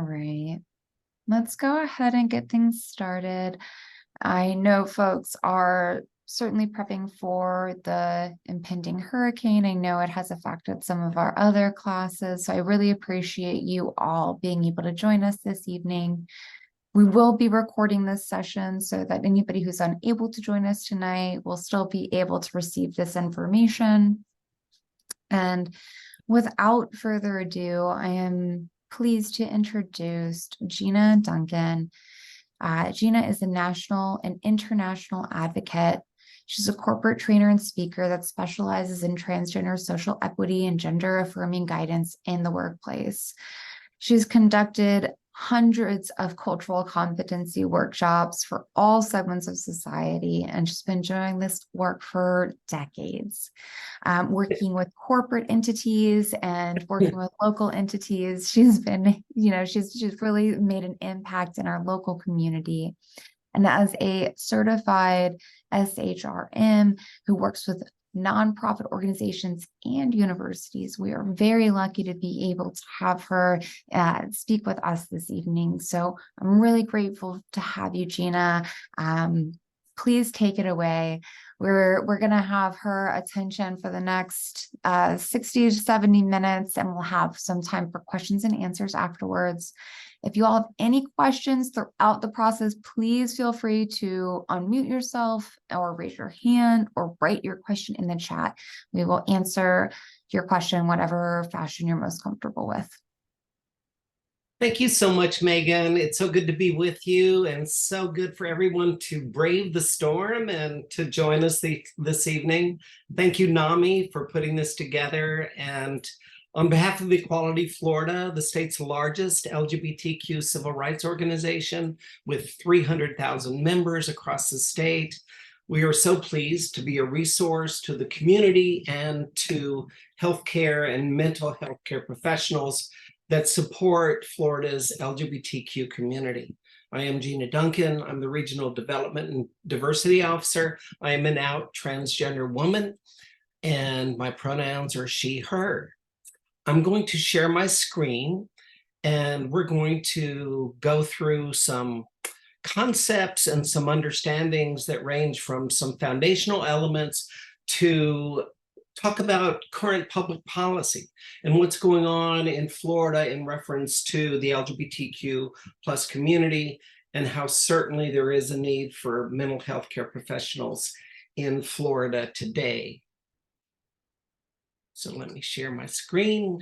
right, let's go ahead and get things started. I know folks are certainly prepping for the impending hurricane. I know it has affected some of our other classes, so I really appreciate you all being able to join us this evening. We will be recording this session so that anybody who's unable to join us tonight will still be able to receive this information. And without further ado, I am pleased to introduce Gina Duncan. Gina is a national and international advocate. She's a corporate trainer and speaker that specializes in transgender social equity and gender affirming guidance in the workplace. She's conducted hundreds of cultural competency workshops for all segments of society, and she's been doing this work for decades, working with corporate entities and working with local entities. She's been, she's really made an impact in our local community. And as a certified SHRM who works with nonprofit organizations and universities, we are very lucky to be able to have her speak with us this evening. So I'm really grateful to have you, Gina. Please take it away. We're going to have her attention for the next 60 to 70 minutes, and we'll have some time for questions and answers afterwards. If you all have any questions throughout the process, please feel free to unmute yourself or raise your hand or write your question in the chat. We will answer your question, whatever fashion you're most comfortable with. Thank you so much, Megan. It's so good to be with you and so good for everyone to brave the storm and to join us this evening. Thank you, NAMI, for putting this together. And on behalf of Equality Florida, the state's largest LGBTQ civil rights organization with 300,000 members across the state, we are so pleased to be a resource to the community and to healthcare and mental health care professionals that support Florida's LGBTQ community. I am Gina Duncan. I'm the Regional Development and Diversity Officer. I am an out transgender woman, and my pronouns are she, her. I'm going to share my screen, and we're going to go through some concepts and some understandings that range from some foundational elements to talk about current public policy and what's going on in Florida in reference to the LGBTQ plus community, and how certainly there is a need for mental health care professionals in Florida today. So let me share my screen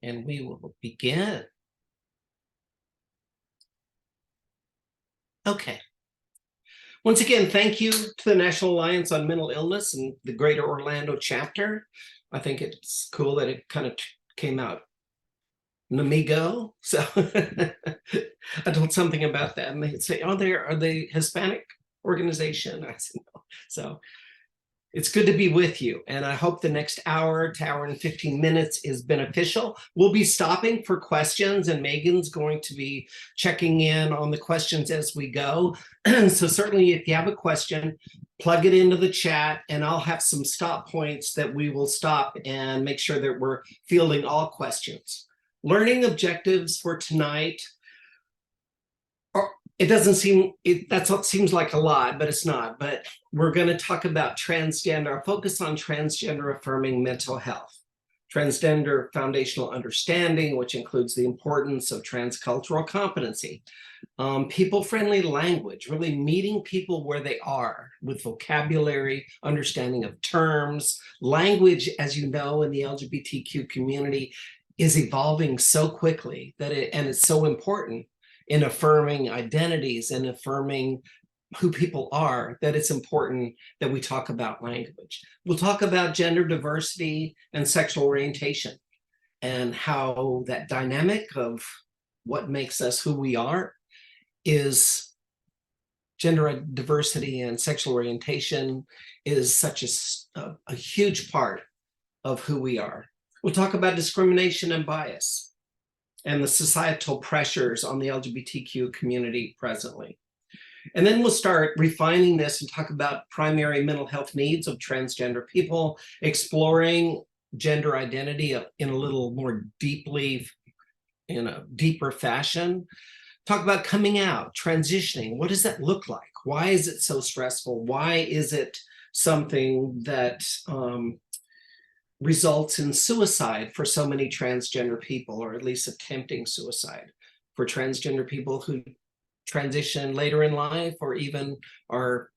and we will begin. Okay. Once again, thank you to the National Alliance on Mental Illness and the Greater Orlando chapter. I think it's cool that it kind of came out NAMIGO. So I told something about that and they say, oh, are they Hispanic organization? I said, no. So it's good to be with you, and I hope the next hour to hour and 15 minutes is beneficial. We'll be stopping for questions, and Megan's going to be checking in on the questions as we go. So certainly if you have a question, plug it into the chat, and I'll have some stop points that we will stop and make sure that we're fielding all questions. Learning objectives for tonight. It doesn't seem, that's what seems like a lot, but it's not. But we're going to talk about transgender, our focus on transgender affirming mental health, transgender foundational understanding, which includes the importance of transcultural competency, people-friendly language, really meeting people where they are with vocabulary, understanding of terms. Language, as you know, in the LGBTQ community is evolving so quickly that and it's so important in affirming identities and affirming who people are, that it's important that we talk about language. We'll talk about gender diversity and sexual orientation and how that dynamic of what makes us who we are is gender diversity and sexual orientation is such a huge part of who we are. We'll talk about discrimination and bias and the societal pressures on the LGBTQ community presently. And then we'll start refining this and talk about primary mental health needs of transgender people, exploring gender identity in a little more deeply in a deeper fashion. Talk about coming out, transitioning. What does that look like? Why is it so stressful? Why is it something that results in suicide for so many transgender people, or at least attempting suicide for transgender people who transition later in life, or even are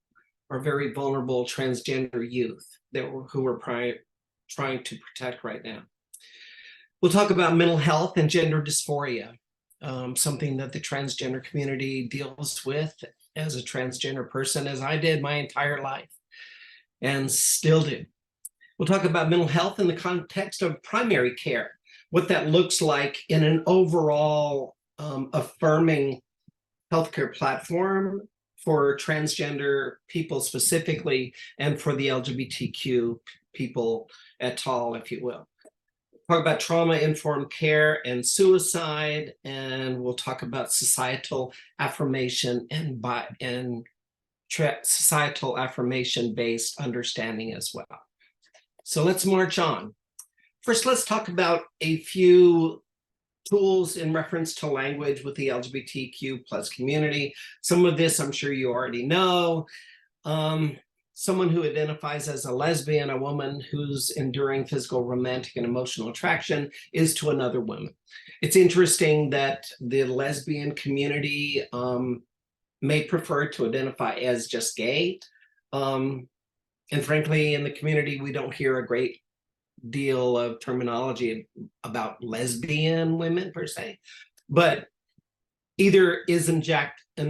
very vulnerable transgender youth who we're trying to protect right now. We'll talk about mental health and gender dysphoria, something that the transgender community deals with as a transgender person, as I did my entire life and still do. We'll talk about mental health in the context of primary care, what that looks like in an overall affirming healthcare platform for transgender people specifically, and for the LGBTQ people et al., if you will. Talk about trauma-informed care and suicide, and we'll talk about societal affirmation and societal affirmation-based understanding as well. So let's march on. First, let's talk about a few tools in reference to language with the LGBTQ plus community. Some of this I'm sure you already know. Someone who identifies as a lesbian, a woman who's enduring physical, romantic, and emotional attraction is to another woman. It's interesting that the lesbian community may prefer to identify as just gay. And frankly, in the community, we don't hear a great deal of terminology about lesbian women per se, but either is an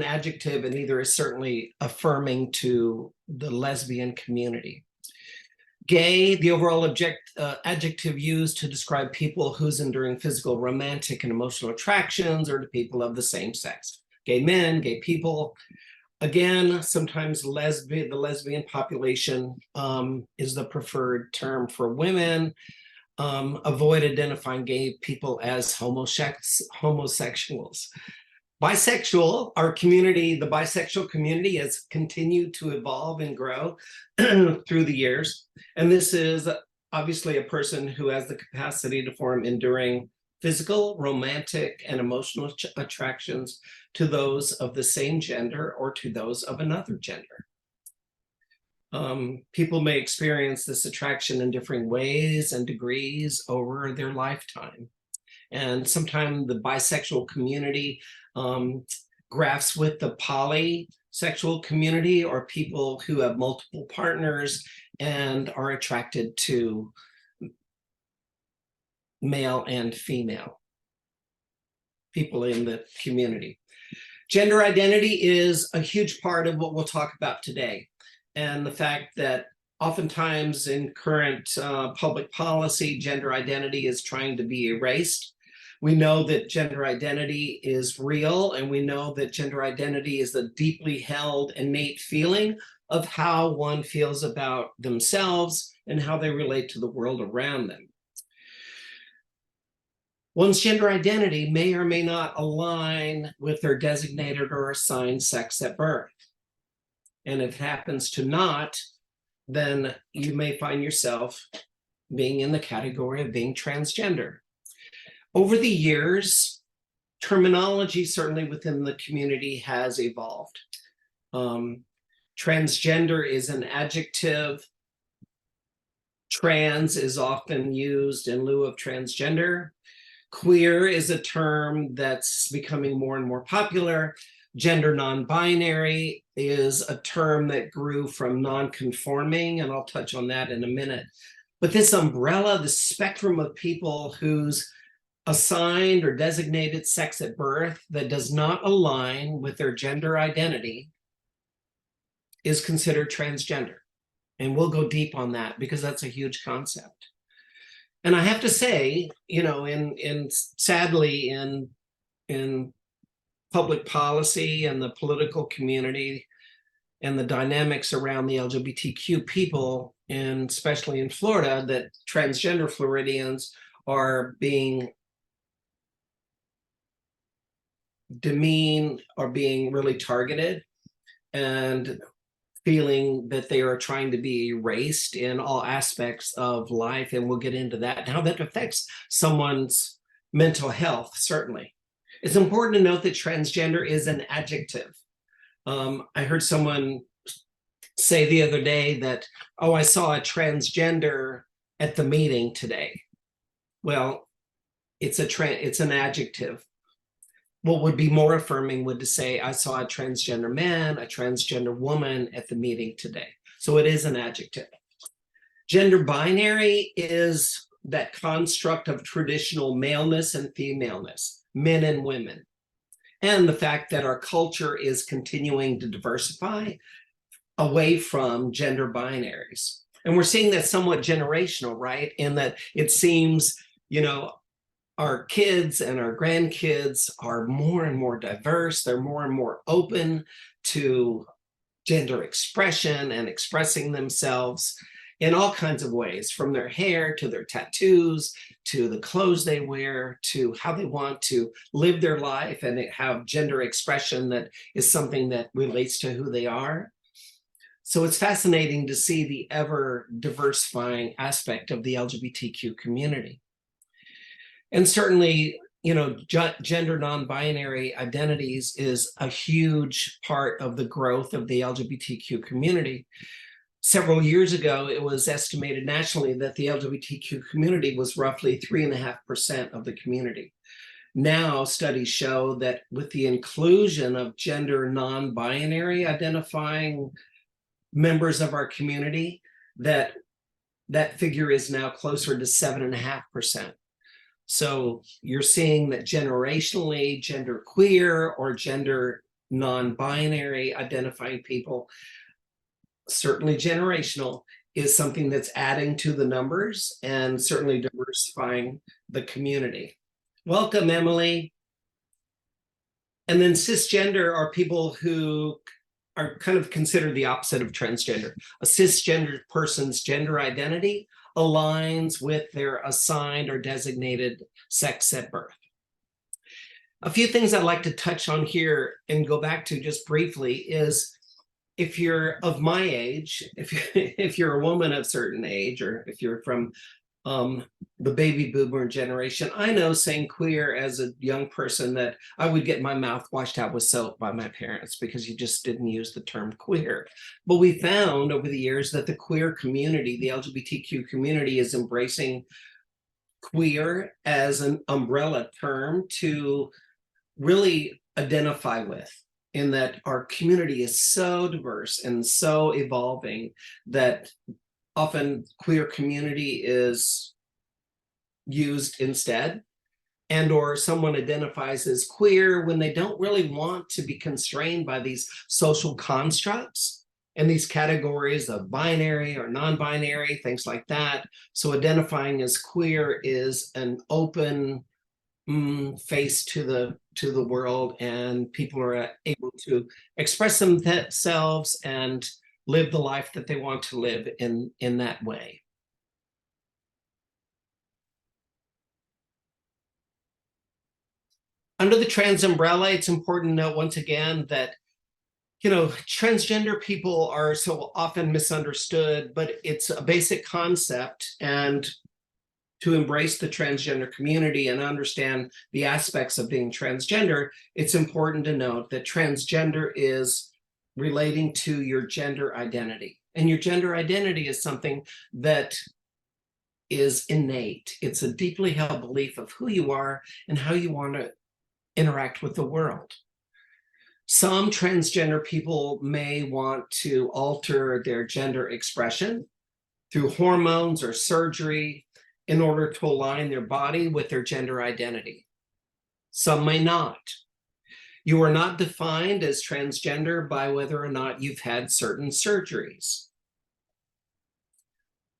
adjective, and either is certainly affirming to the lesbian community. Gay, the overall adjective used to describe people who's enduring physical, romantic, and emotional attractions, or to people of the same sex. Gay men, gay people. Again, sometimes the lesbian population is the preferred term for women. Avoid identifying gay people as homosexuals. Bisexual, our community, the bisexual community has continued to evolve and grow through the years. And this is obviously a person who has the capacity to form enduring physical, romantic, and emotional attractions to those of the same gender or to those of another gender. People may experience this attraction in different ways and degrees over their lifetime. And sometimes the bisexual community grafts with the polysexual community, or people who have multiple partners and are attracted to male and female people in the community. Gender identity is a huge part of what we'll talk about today. And the fact that oftentimes in current public policy, gender identity is trying to be erased. We know that gender identity is real, and we know that gender identity is a deeply held innate feeling of how one feels about themselves and how they relate to the world around them. One's gender identity may or may not align with their designated or assigned sex at birth. And if it happens to not, then you may find yourself being in the category of being transgender. Over the years, terminology, certainly within the community, has evolved. Transgender is an adjective. Trans is often used in lieu of transgender. Queer is a term that's becoming more and more popular. Gender non-binary is a term that grew from non-conforming, and I'll touch on that in a minute. But this umbrella, the spectrum of people whose assigned or designated sex at birth that does not align with their gender identity is considered transgender. And we'll go deep on that because that's a huge concept. And I have to say, you know, sadly in public policy and the political community and the dynamics around the LGBTQ people, and especially in Florida, that transgender Floridians are being demeaned or being really targeted and feeling that they are trying to be erased in all aspects of life. And we'll get into that, how that affects someone's mental health, certainly. It's important to note that transgender is an adjective. I heard someone say the other day that, oh, I saw a transgender at the meeting today. Well, it's an adjective. What would be more affirming would to say, I saw a transgender man, a transgender woman at the meeting today. So it is an adjective. Gender binary is that construct of traditional maleness and femaleness, men and women. And the fact that our culture is continuing to diversify away from gender binaries. And we're seeing that somewhat generational, right? In that it seems, our kids and our grandkids are more and more diverse. They're more and more open to gender expression and expressing themselves in all kinds of ways, from their hair to their tattoos, to the clothes they wear, to how they want to live their life and have gender expression that is something that relates to who they are. So it's fascinating to see the ever diversifying aspect of the LGBTQ community. And certainly, gender non-binary identities is a huge part of the growth of the LGBTQ community. Several years ago, it was estimated nationally that the LGBTQ community was roughly 3.5% of the community. Now, studies show that with the inclusion of gender non-binary identifying members of our community, that figure is now closer to 7.5%. So you're seeing that generationally, gender queer or gender non-binary identifying people, certainly generational, is something that's adding to the numbers and certainly diversifying the community. Welcome, Emily. And then cisgender are people who are kind of considered the opposite of transgender. A cisgender person's gender identity aligns with their assigned or designated sex at birth. A few things I'd like to touch on here and go back to just briefly is, if you're of my age, if you're a woman of certain age, or if you're from the baby boomer generation, I know saying queer as a young person that I would get my mouth washed out with soap by my parents because you just didn't use the term queer. But we found over the years that the queer community, the LGBTQ community, is embracing queer as an umbrella term to really identify with, in that our community is so diverse and so evolving that often queer community is used instead, and or someone identifies as queer when they don't really want to be constrained by these social constructs and these categories of binary or non-binary, things like that. So identifying as queer is an open face to the world, and people are able to express themselves and live the life that they want to live in that way. Under the trans umbrella, it's important to note once again that, transgender people are so often misunderstood, but it's a basic concept. And to embrace the transgender community and understand the aspects of being transgender, it's important to note that transgender is relating to your gender identity. And your gender identity is something that is innate. It's a deeply held belief of who you are and how you want to interact with the world. Some transgender people may want to alter their gender expression through hormones or surgery in order to align their body with their gender identity. Some may not. You are not defined as transgender by whether or not you've had certain surgeries.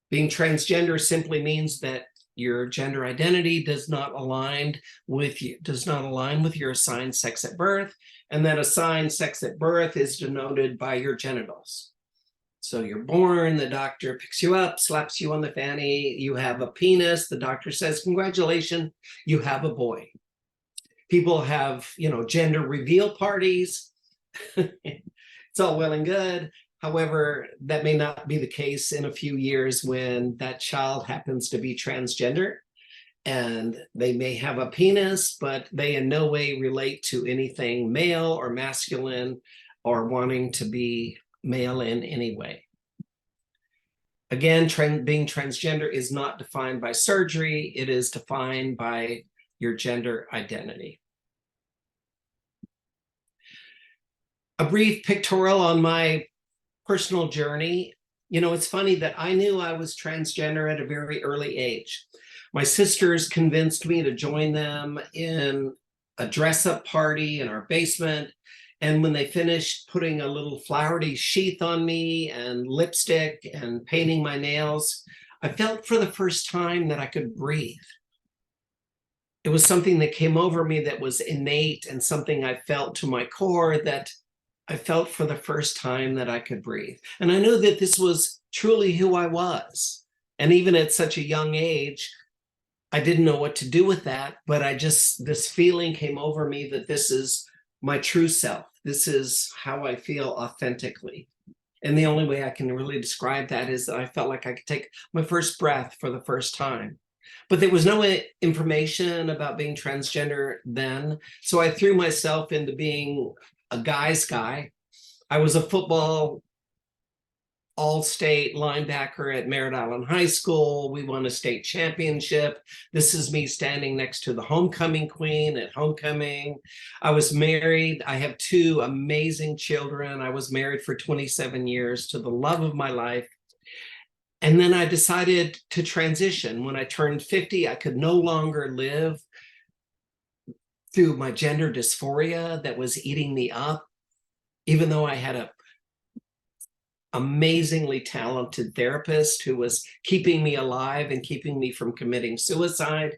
Being transgender simply means that your gender identity does not align with your assigned sex at birth, and that assigned sex at birth is denoted by your genitals. So you're born, the doctor picks you up, slaps you on the fanny, you have a penis, the doctor says, congratulations, you have a boy. People have, gender reveal parties. It's all well and good. However, that may not be the case in a few years when that child happens to be transgender. and they may have a penis, but they in no way relate to anything male or masculine or wanting to be male in any way. Again, being transgender is not defined by surgery. It is defined by your gender identity. A brief pictorial on my personal journey. You know, it's funny that I knew I was transgender at a very early age. My sisters convinced me to join them in a dress-up party in our basement. And when they finished putting a little flowery sheath on me and lipstick and painting my nails, I felt for the first time that I could breathe. It was something that came over me that was innate and something I felt to my core, that I felt for the first time that I could breathe. And I knew that this was truly who I was. And even at such a young age, I didn't know what to do with that, but this feeling came over me that this is my true self. This is how I feel authentically. And the only way I can really describe that is that I felt like I could take my first breath for the first time. But there was no information about being transgender then. So I threw myself into being a guy's guy. I was a football all-state linebacker at Merritt Island High School. We won a state championship. This is me standing next to the homecoming queen at homecoming. I was married. I have 2 amazing children. I was married for 27 years to the love of my life. And then I decided to transition. When I turned 50, I could no longer live through my gender dysphoria that was eating me up, even though I had a amazingly talented therapist who was keeping me alive and keeping me from committing suicide.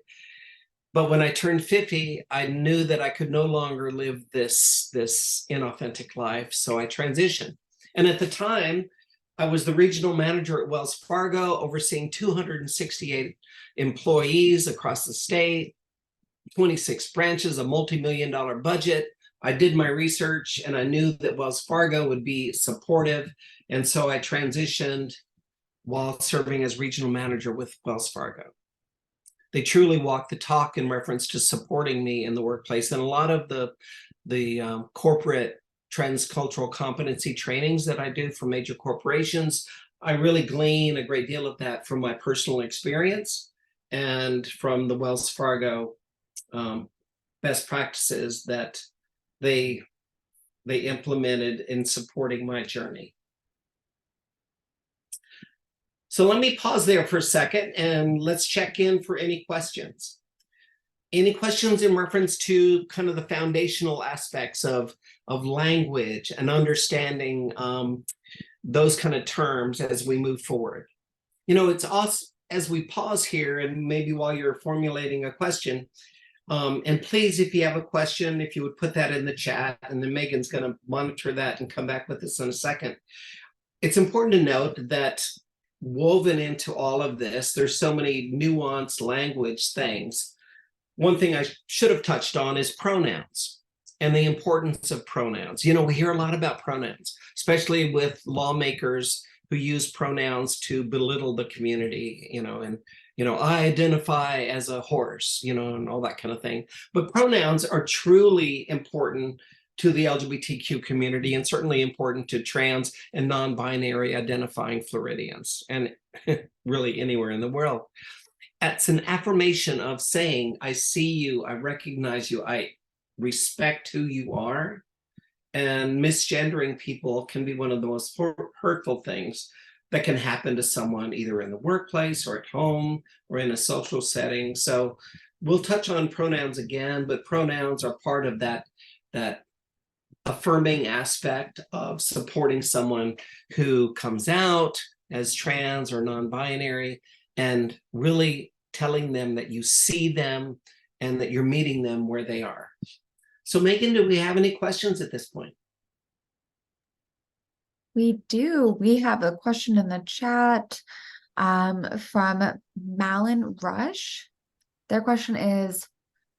But when I turned 50, I knew that I could no longer live this inauthentic life. So I transitioned. And at the time, I was the regional manager at Wells Fargo, overseeing 268 employees across the state, 26 branches, a multi-million-dollar budget. I did my research and I knew that Wells Fargo would be supportive. And so I transitioned while serving as regional manager with Wells Fargo. They truly walked the talk in reference to supporting me in the workplace. And a lot of the corporate transcultural competency trainings that I do for major corporations, I really glean a great deal of that from my personal experience and from the Wells Fargo best practices that they implemented in supporting my journey. So let me pause there for a second and let's check in for any questions. Any questions in reference to kind of the foundational aspects of language and understanding those kind of terms as we move forward? You know, it's also, as we pause here and maybe while you're formulating a question, and please, if you have a question, if you would put that in the chat, and then Megan's going to monitor that and come back with us in a second. It's important to note that woven into all of this, there's so many nuanced language things. One thing I should have touched on is pronouns and the importance of pronouns. You know, we hear a lot about pronouns, especially with lawmakers who use pronouns to belittle the community, you know, and I identify as a horse, you know, and all that kind of thing. But pronouns are truly important to the LGBTQ community and certainly important to trans and non-binary identifying Floridians and really anywhere in the world. It's an affirmation of saying, I see you, I recognize you, I respect who you are. And misgendering people can be one of the most hurtful things that can happen to someone either in the workplace or at home or in a social setting. So we'll touch on pronouns again, but pronouns are part of that affirming aspect of supporting someone who comes out as trans or non-binary and really telling them that you see them and that you're meeting them where they are. So Megan, do we have any questions at this point? We do. We have a question in the chat from Malin Rush. Their question is,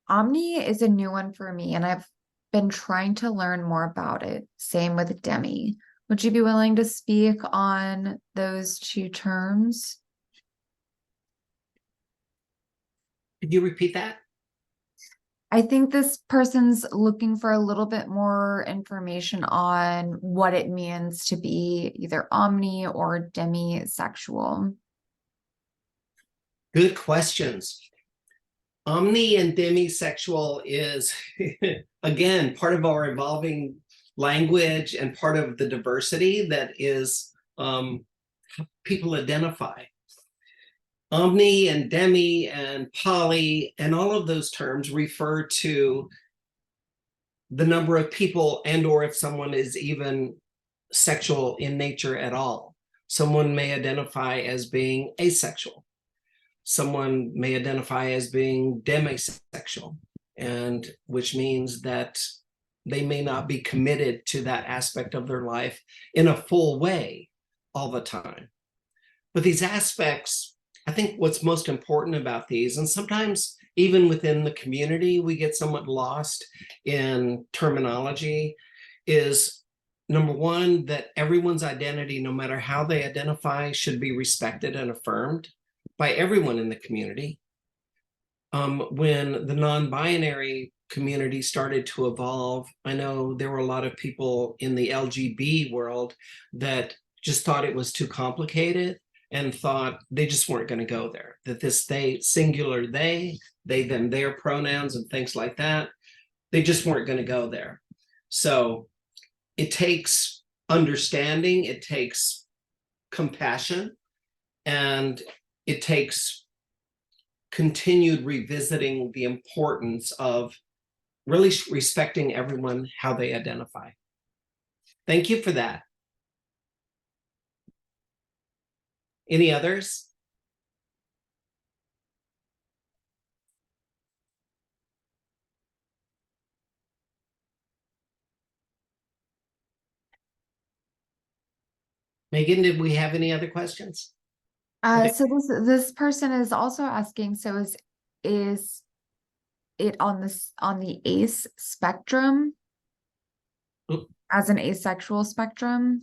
Omni is a new one for me, and I've been trying to learn more about it. Same with Demi. Would you be willing to speak on those 2 terms? Could you repeat that? I think this person's looking for a little bit more information on what it means to be either omni or demisexual. Good questions. Omni and demisexual is, again, part of our evolving language and part of the diversity that is people identify. Omni and demi and poly and all of those terms refer to the number of people and or if someone is even sexual in nature at all. Someone may identify as being asexual. Someone may identify as being demisexual, and which means that they may not be committed to that aspect of their life in a full way all the time. But these aspects, I think what's most important about these, and sometimes even within the community, we get somewhat lost in terminology, is number one, that everyone's identity, no matter how they identify, should be respected and affirmed by everyone in the community. When the non-binary community started to evolve, I know there were a lot of people in the LGB world that just thought it was too complicated and thought they just weren't going to go there, that this they, singular they, them, their pronouns and things like that, they just weren't going to go there. So it takes understanding, it takes compassion, and it takes continued revisiting the importance of really respecting everyone how they identify. Thank you for that. Any others? Megan, did we have any other questions? So this person is also asking, so is it on the ace spectrum? Oop. As an asexual spectrum?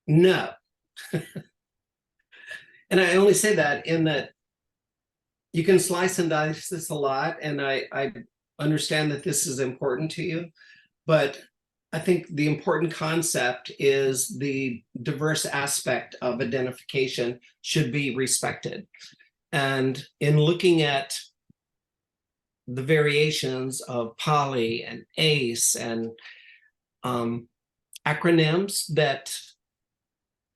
No. And I only say that in that you can slice and dice this a lot, and I understand that this is important to you, but I think the important concept is the diverse aspect of identification should be respected. And in looking at the variations of poly and ace and acronyms that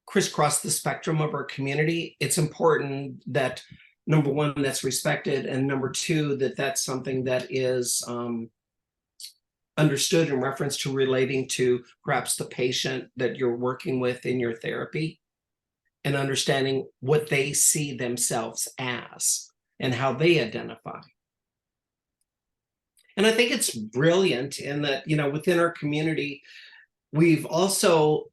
crisscross the spectrum of our community, it's important that number one, that's respected, and number two, that that's something that is understood in reference to relating to perhaps the patient that you're working with in your therapy, and understanding what they see themselves as and how they identify. And I think it's brilliant in that, you know, within our community, we've also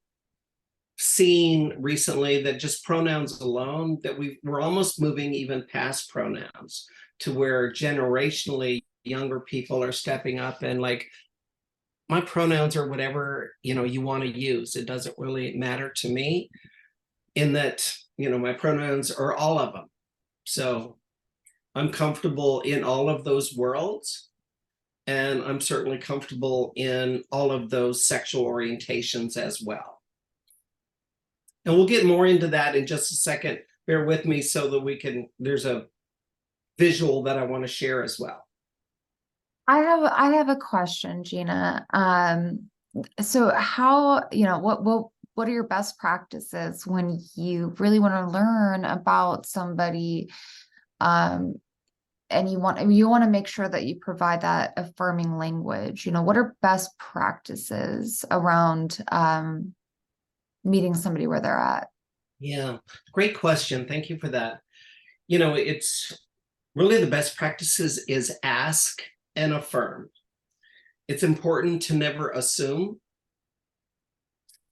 seen recently that just pronouns alone, that we're almost moving even past pronouns to where generationally younger people are stepping up and like, my pronouns are whatever, you know, you want to use. It doesn't really matter to me, in that, you know, my pronouns are all of them. So I'm comfortable in all of those worlds. And I'm certainly comfortable in all of those sexual orientations as well. And we'll get more into that in just a second. Bear with me so that we can, there's a visual that I want to share as well. I have a question, Gina. So how, what are your best practices when you really want to learn about somebody, and you want to make sure that you provide that affirming language? You know, what are best practices around meeting somebody where they're at? Yeah, great question. Thank you for that. You know, it's really the best practices is ask and affirm. It's important to never assume.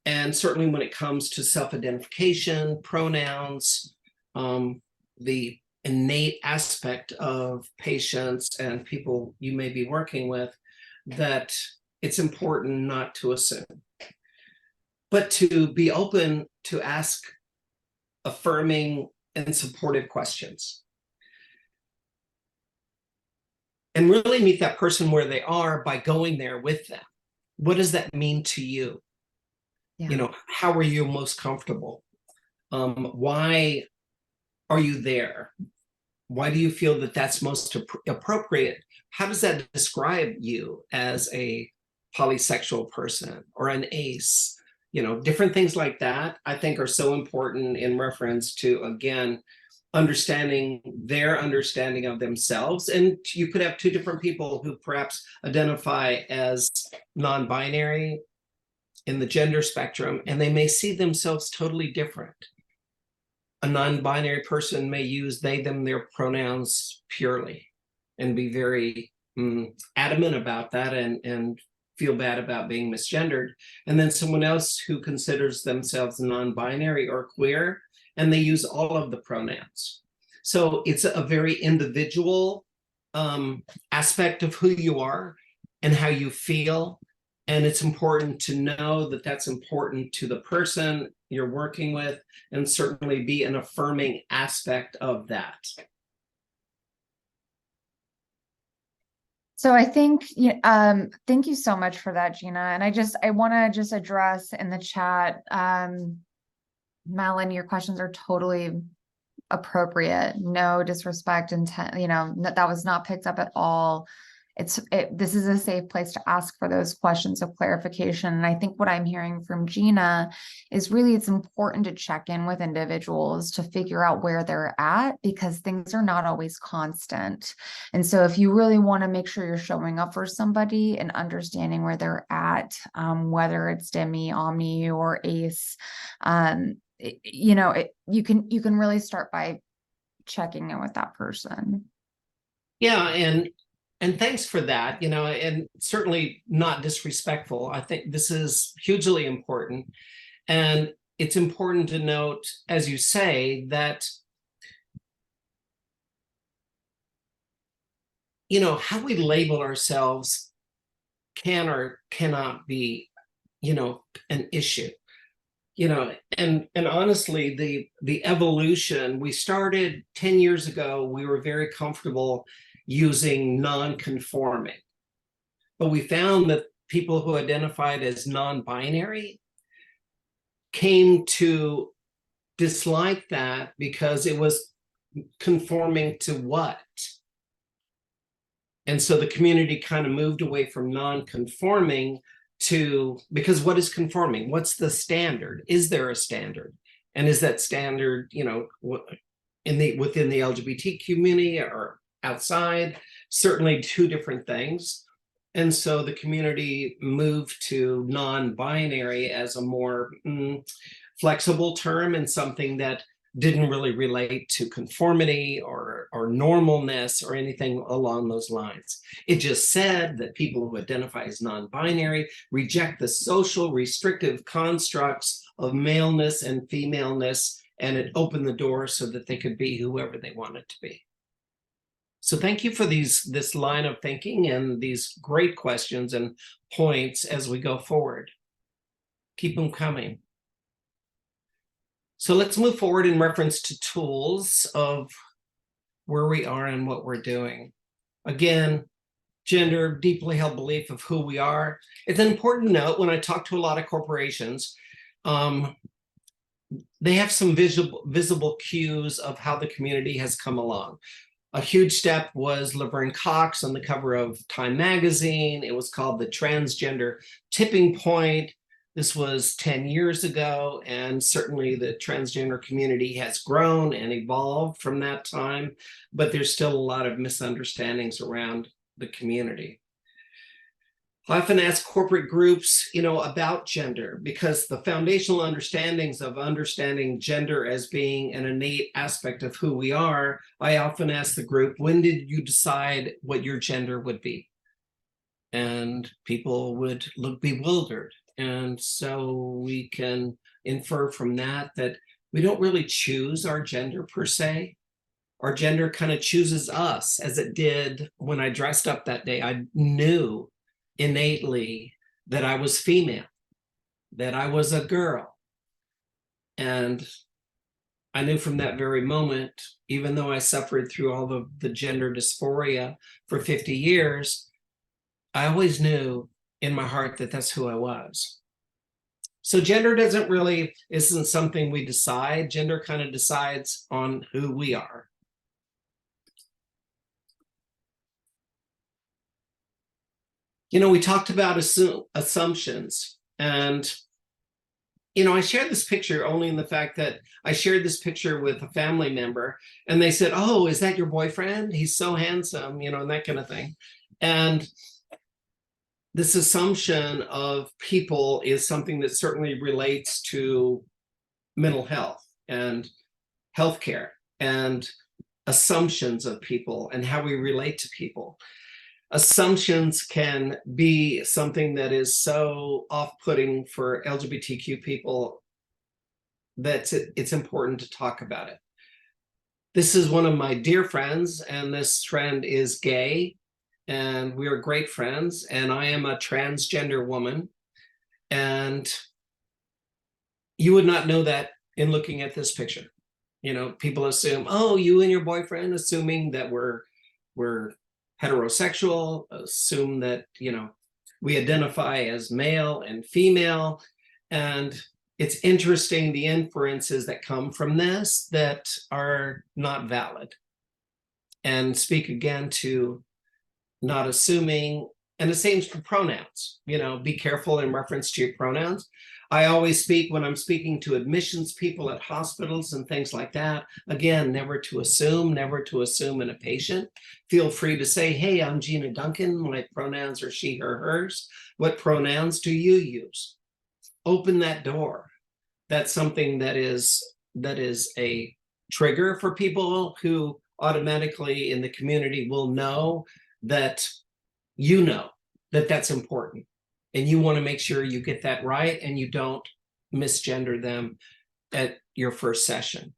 And certainly when it comes to self-identification, pronouns, the innate aspect of patients and people you may be working with, that it's important not to assume. but to be open to ask affirming and supportive questions. And really meet that person where they are by going there with them. What does that mean to you? Yeah. How are you most comfortable? Why are you there? Why do you feel that that's most appropriate? How does that describe you as a polysexual person or an ace? Different things like that, I think, are so important in reference to, again, understanding their understanding of themselves. And you could have two different people who perhaps identify as non-binary in the gender spectrum, and they may see themselves totally different. A non-binary person may use they, them, their pronouns purely and be very adamant about that and feel bad about being misgendered. And then someone else who considers themselves non-binary or queer, and they use all of the pronouns. So it's a very individual aspect of who you are and how you feel. And it's important to know that that's important to the person you're working with, and certainly be an affirming aspect of that. So I think, thank you so much for that, Gina. And I want to just address in the chat, Malin, your questions are totally appropriate. No disrespect, intent, that was not picked up at all. This is a safe place to ask for those questions of clarification. And I think what I'm hearing from Gina is really it's important to check in with individuals to figure out where they're at, because things are not always constant. And so if you really want to make sure you're showing up for somebody and understanding where they're at, whether it's Demi, Omni, or Ace, you can really start by checking in with that person. Yeah, and thanks for that, and certainly not disrespectful. I think this is hugely important. And it's important to note, as you say, that how we label ourselves can or cannot be, an issue. And honestly, the evolution, we started 10 years ago, we were very comfortable using non-conforming. But we found that people who identified as non-binary came to dislike that because it was conforming to what? And so the community kind of moved away from non-conforming to, because what is conforming? What's the standard? Is there a standard? And is that standard, within the LGBT community or outside? Certainly two different things. And so the community moved to non-binary as a more flexible term, and something that didn't really relate to conformity or normalness or anything along those lines. It just said that people who identify as non-binary reject the social restrictive constructs of maleness and femaleness, and it opened the door so that they could be whoever they wanted to be. So thank you for this line of thinking and these great questions and points as we go forward. Keep them coming. So let's move forward in reference to tools of where we are and what we're doing. Again, gender, deeply held belief of who we are. It's an important note when I talk to a lot of corporations, they have some visible cues of how the community has come along. A huge step was Laverne Cox on the cover of Time magazine. It was called the Transgender Tipping Point. This was 10 years ago, and certainly the transgender community has grown and evolved from that time, but there's still a lot of misunderstandings around the community. I often ask corporate groups, about gender, because the foundational understandings of understanding gender as being an innate aspect of who we are, I often ask the group, when did you decide what your gender would be? And people would look bewildered. And so we can infer from that we don't really choose our gender per se. Our gender kind of chooses us, as it did when I dressed up that day. I knew innately that I was female. that I was a girl. And I knew from that very moment, even though I suffered through all the gender dysphoria for 50 years, I always knew in my heart that that's who I was. So gender isn't something we decide. Gender kind of decides on who we are. You know, we talked about assumptions, and I shared this picture only in the fact that I shared this picture with a family member, and they said, "Oh, is that your boyfriend? He's so handsome," and that kind of thing. And this assumption of people is something that certainly relates to mental health and healthcare and assumptions of people and how we relate to people. Assumptions can be something that is so off-putting for LGBTQ people that it's important to talk about it. This is one of my dear friends, and this friend is gay, and we are great friends, and I am a transgender woman, and you would not know that in looking at this picture. People assume, oh, you and your boyfriend, assuming that we're heterosexual, assume that we identify as male and female. And it's interesting the inferences that come from this that are not valid, and speak again to not assuming. And the same for pronouns. Be careful in reference to your pronouns. I always speak when I'm speaking to admissions people at hospitals and things like that. Again, never to assume in a patient. Feel free to say, "Hey, I'm Gina Duncan. My pronouns are she, her, hers. What pronouns do you use?" Open that door. That's something that is a trigger for people who automatically in the community will know that that's important. And you want to make sure you get that right and you don't misgender them at your first session.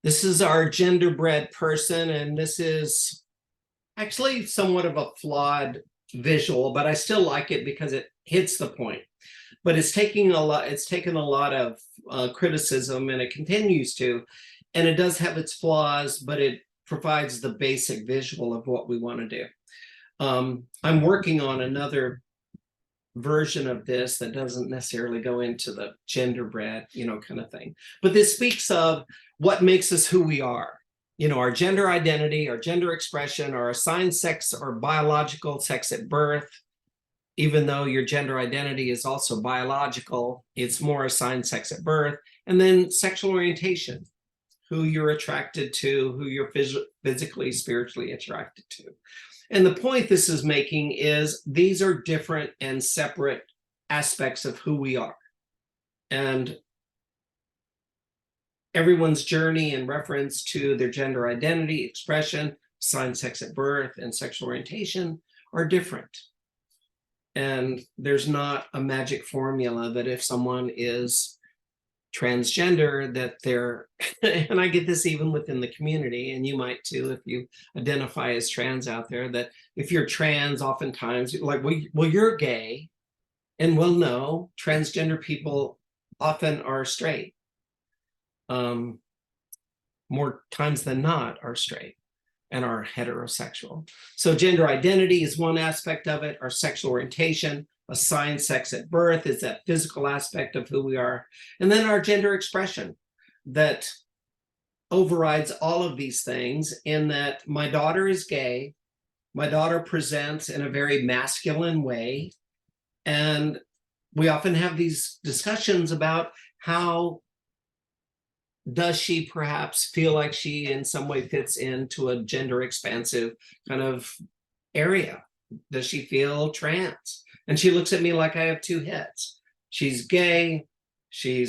This is our genderbread person, and this is actually somewhat of a flawed visual, but I still like it because it hits the point. But it's taken a lot of criticism, and it continues to, and it does have its flaws, but it provides the basic visual of what we want to do. I'm working on another version of this that doesn't necessarily go into the genderbread, kind of thing. But this speaks of what makes us who we are. Our gender identity, our gender expression, our assigned sex or biological sex at birth. Even though your gender identity is also biological, it's more assigned sex at birth. And then sexual orientation, who you're attracted to, who you're physically, spiritually attracted to. And the point this is making is these are different and separate aspects of who we are. And everyone's journey in reference to their gender identity, expression, assigned sex at birth, and sexual orientation are different. And there's not a magic formula that if someone is transgender that they're, and I get this even within the community, and you might too if you identify as trans out there, that if you're trans, oftentimes like, well, you're gay. And well, no, transgender people often are straight. More times than not are straight and are heterosexual. So gender identity is one aspect of it. Our sexual orientation, assigned sex at birth is that physical aspect of who we are. And then our gender expression that overrides all of these things, in that my daughter is gay. My daughter presents in a very masculine way. And we often have these discussions about how does she perhaps feel like she in some way fits into a gender expansive kind of area? Does she feel trans? And she looks at me like I have two heads. She's gay. She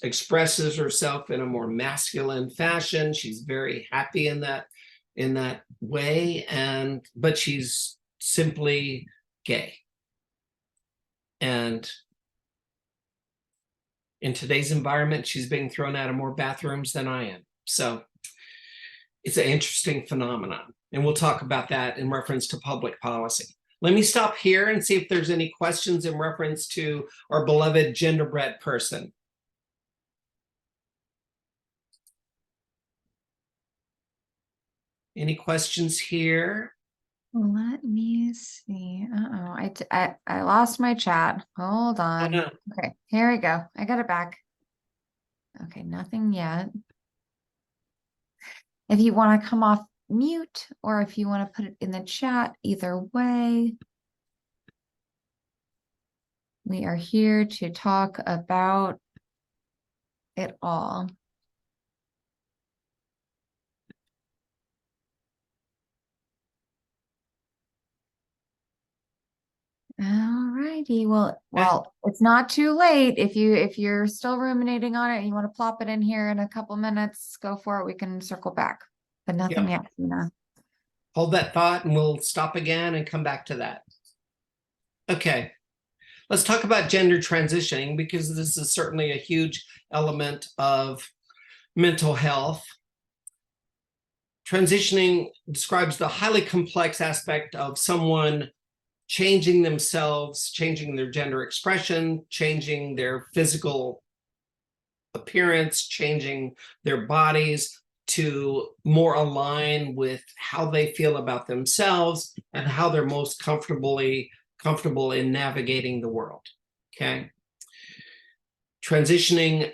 expresses herself in a more masculine fashion. She's very happy in that way, but she's simply gay. And in today's environment, she's being thrown out of more bathrooms than I am. So it's an interesting phenomenon. And we'll talk about that in reference to public policy. Let me stop here and see if there's any questions in reference to our beloved genderbread person. Any questions here? Let me see. I lost my chat. Hold Oh, on. no. Okay, here we go. I got it back. Okay, nothing yet. If you want to come off mute or if you want to put it in the chat, either way, we are here to talk about it all. All righty. Well, it's not too late. If you're still ruminating on it and you want to plop it in here in a couple minutes, go for it. We can circle back, but nothing yet, Gina. Hold that thought and we'll stop again and come back to that. Okay, let's talk about gender transitioning, because this is certainly a huge element of mental health. Transitioning describes the highly complex aspect of someone changing themselves, changing their gender expression, changing their physical appearance, changing their bodies to more align with how they feel about themselves and how they're most comfortable in navigating the world. Okay. Transitioning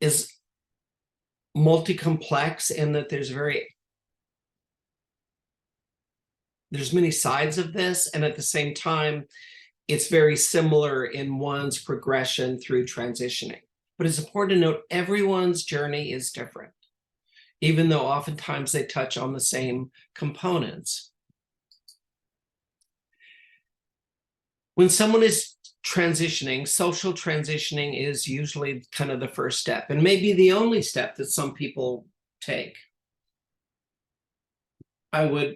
is multi-complex in that there's many sides of this, and at the same time, it's very similar in one's progression through transitioning. But it's important to note everyone's journey is different, even though oftentimes they touch on the same components. When someone is transitioning, social transitioning is usually kind of the first step, and maybe the only step that some people take. I would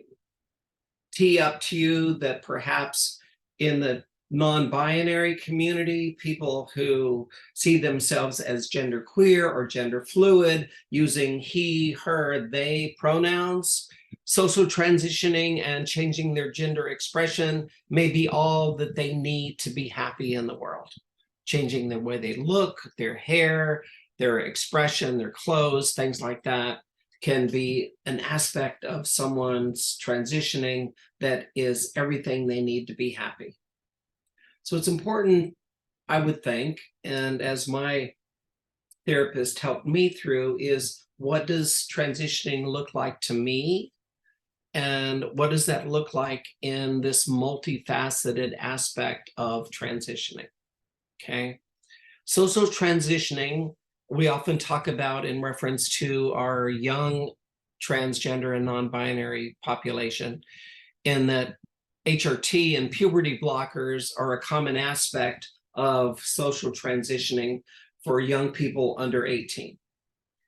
tee up to you that perhaps in the non-binary community, people who see themselves as genderqueer or gender fluid, using he, her, they pronouns, social transitioning and changing their gender expression may be all that they need to be happy in the world. Changing the way they look, their hair, their expression, their clothes, things like that can be an aspect of someone's transitioning that is everything they need to be happy. So it's important, I would think, and as my therapist helped me through, is what does transitioning look like to me? And what does that look like in this multifaceted aspect of transitioning? Okay. Social transitioning, we often talk about in reference to our young transgender and non-binary population, in that HRT and puberty blockers are a common aspect of social transitioning for young people under 18.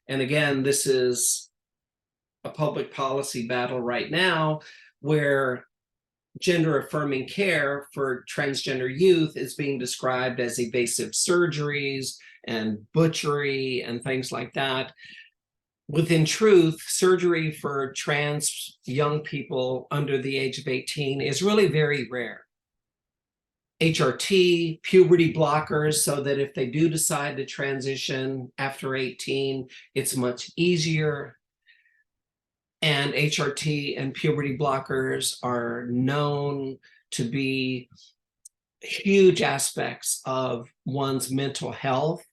And again, this is a public policy battle right now where gender affirming care for transgender youth is being described as evasive surgeries and butchery and things like that. Within truth, surgery for trans young people under the age of 18 is really very rare. HRT, puberty blockers, so that if they do decide to transition after 18, it's much easier. And HRT and puberty blockers are known to be huge aspects of one's mental health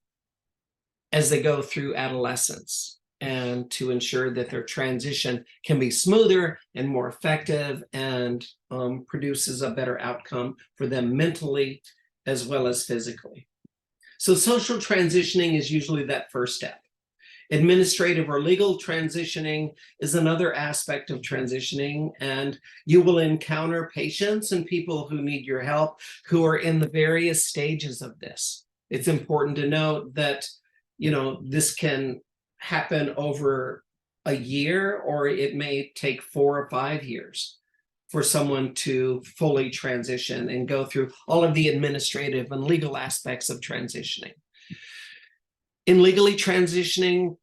as they go through adolescence, and to ensure that their transition can be smoother and more effective and produces a better outcome for them mentally as well as physically. So social transitioning is usually that first step. Administrative or legal transitioning is another aspect of transitioning, and you will encounter patients and people who need your help who are in the various stages of this. It's important to note that, this can happen over a year, or it may take 4 or 5 years for someone to fully transition and go through all of the administrative and legal aspects of transitioning. In legally transitioning,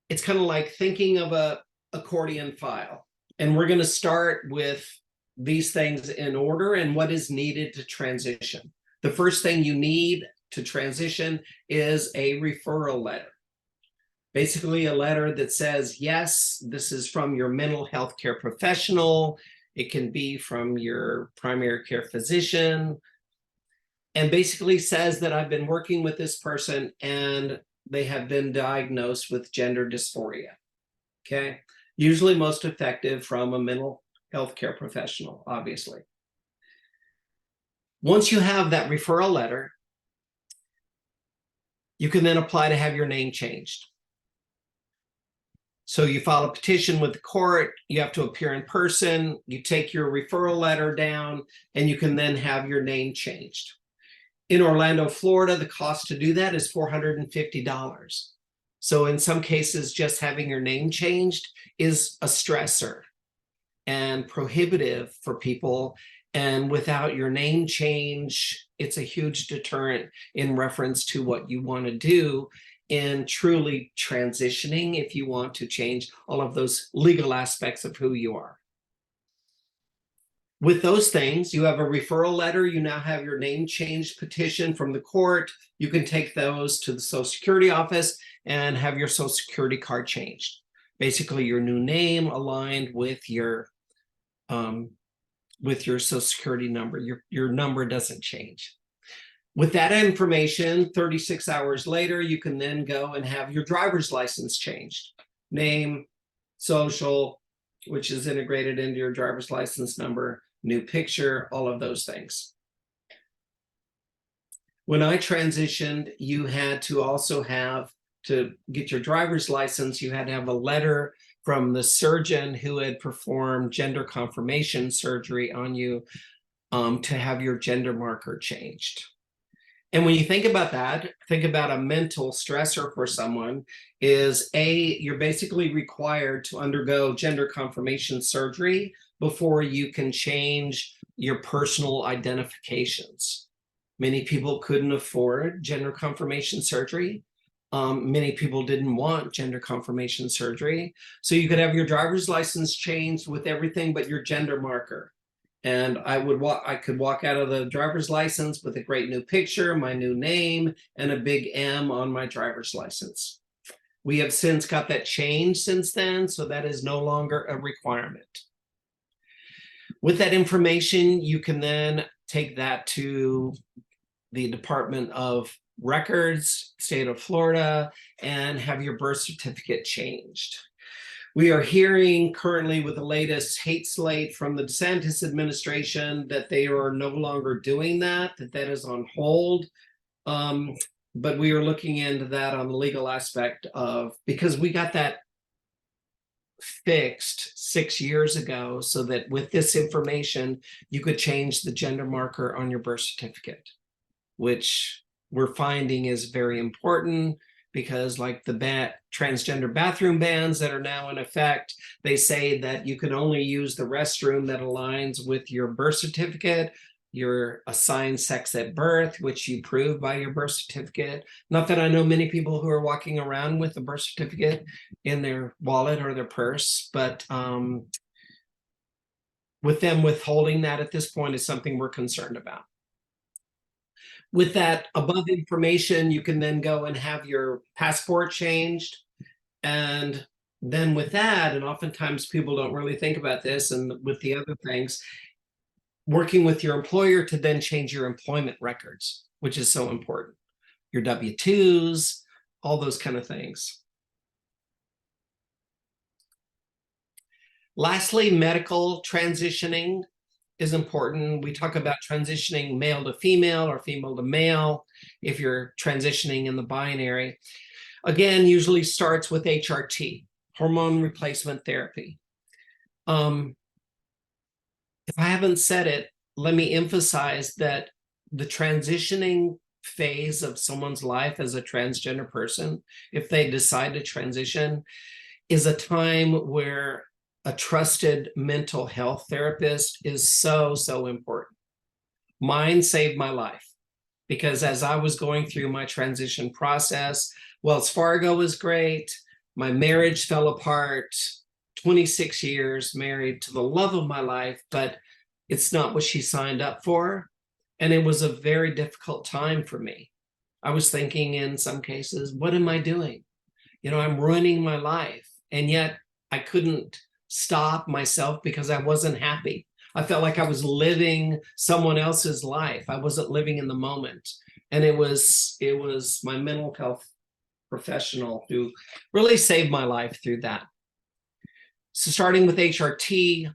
it's kind of like thinking of a accordion file. And we're going to start with these things in order and what is needed to transition. The first thing you need to transition is a referral letter. Basically, a letter that says, yes, this is from your mental health care professional. It can be from your primary care physician, and basically says that I've been working with this person and they have been diagnosed with gender dysphoria. Okay. Usually most effective from a mental health care professional, obviously. Once you have that referral letter, you can then apply to have your name changed. So you file a petition with the court, you have to appear in person, you take your referral letter down, and you can then have your name changed. In Orlando, Florida, the cost to do that is $450. So in some cases, just having your name changed is a stressor and prohibitive for people. And without your name change, it's a huge deterrent in reference to what you want to do in truly transitioning if you want to change all of those legal aspects of who you are. With those things, you have a referral letter, you now have your name change petition from the court. You can take those to the Social Security office and have your Social Security card changed. Basically, your new name aligned with your Social Security number. Your number doesn't change. With that information, 36 hours later, you can then go and have your driver's license changed. Name, social, which is integrated into your driver's license number, new picture, all of those things. When I transitioned, you had to also have, to get your driver's license, you had to have a letter from the surgeon who had performed gender confirmation surgery on you to have your gender marker changed. And when you think about that, think about a mental stressor for someone is you're basically required to undergo gender confirmation surgery before you can change your personal identifications. Many people couldn't afford gender confirmation surgery. Many people didn't want gender confirmation surgery. So you could have your driver's license changed with everything but your gender marker. And I could walk out of the driver's license with a great new picture, my new name, and a big M on my driver's license. We have since got that changed since then, so that is no longer a requirement. With that information, you can then take that to the Department of Records, state of Florida, and have your birth certificate changed. We are hearing currently with the latest hate slate from the DeSantis administration that they are no longer doing that is on hold. But we are looking into that on the legal aspect of, because we got that fixed 6 years ago so that with this information, you could change the gender marker on your birth certificate, which we're finding is very important. Because like the transgender bathroom bans that are now in effect, they say that you can only use the restroom that aligns with your birth certificate, your assigned sex at birth, which you prove by your birth certificate. Not that I know many people who are walking around with a birth certificate in their wallet or their purse, but with them withholding that at this point is something we're concerned about. With that above information, you can then go and have your passport changed. And then with that, and oftentimes people don't really think about this, and with the other things, working with your employer to then change your employment records, which is so important. Your W-2s, all those kind of things. Lastly, medical transitioning is important. We talk about transitioning male to female or female to male if you're transitioning in the binary. Again, usually starts with HRT, hormone replacement therapy. If I haven't said it, let me emphasize that the transitioning phase of someone's life as a transgender person, if they decide to transition, is a time where a trusted mental health therapist is so, so important. Mine saved my life because as I was going through my transition process, Wells Fargo was great. My marriage fell apart, 26 years married to the love of my life, but It's not what she signed up for. And it was a very difficult time for me. I was thinking in some cases, what am I doing? I'm ruining my life. And yet I couldn't stop myself because I wasn't happy. I felt like I was living someone else's life. I wasn't living in the moment. And it was my mental health professional who really saved my life through that. So starting with HRT,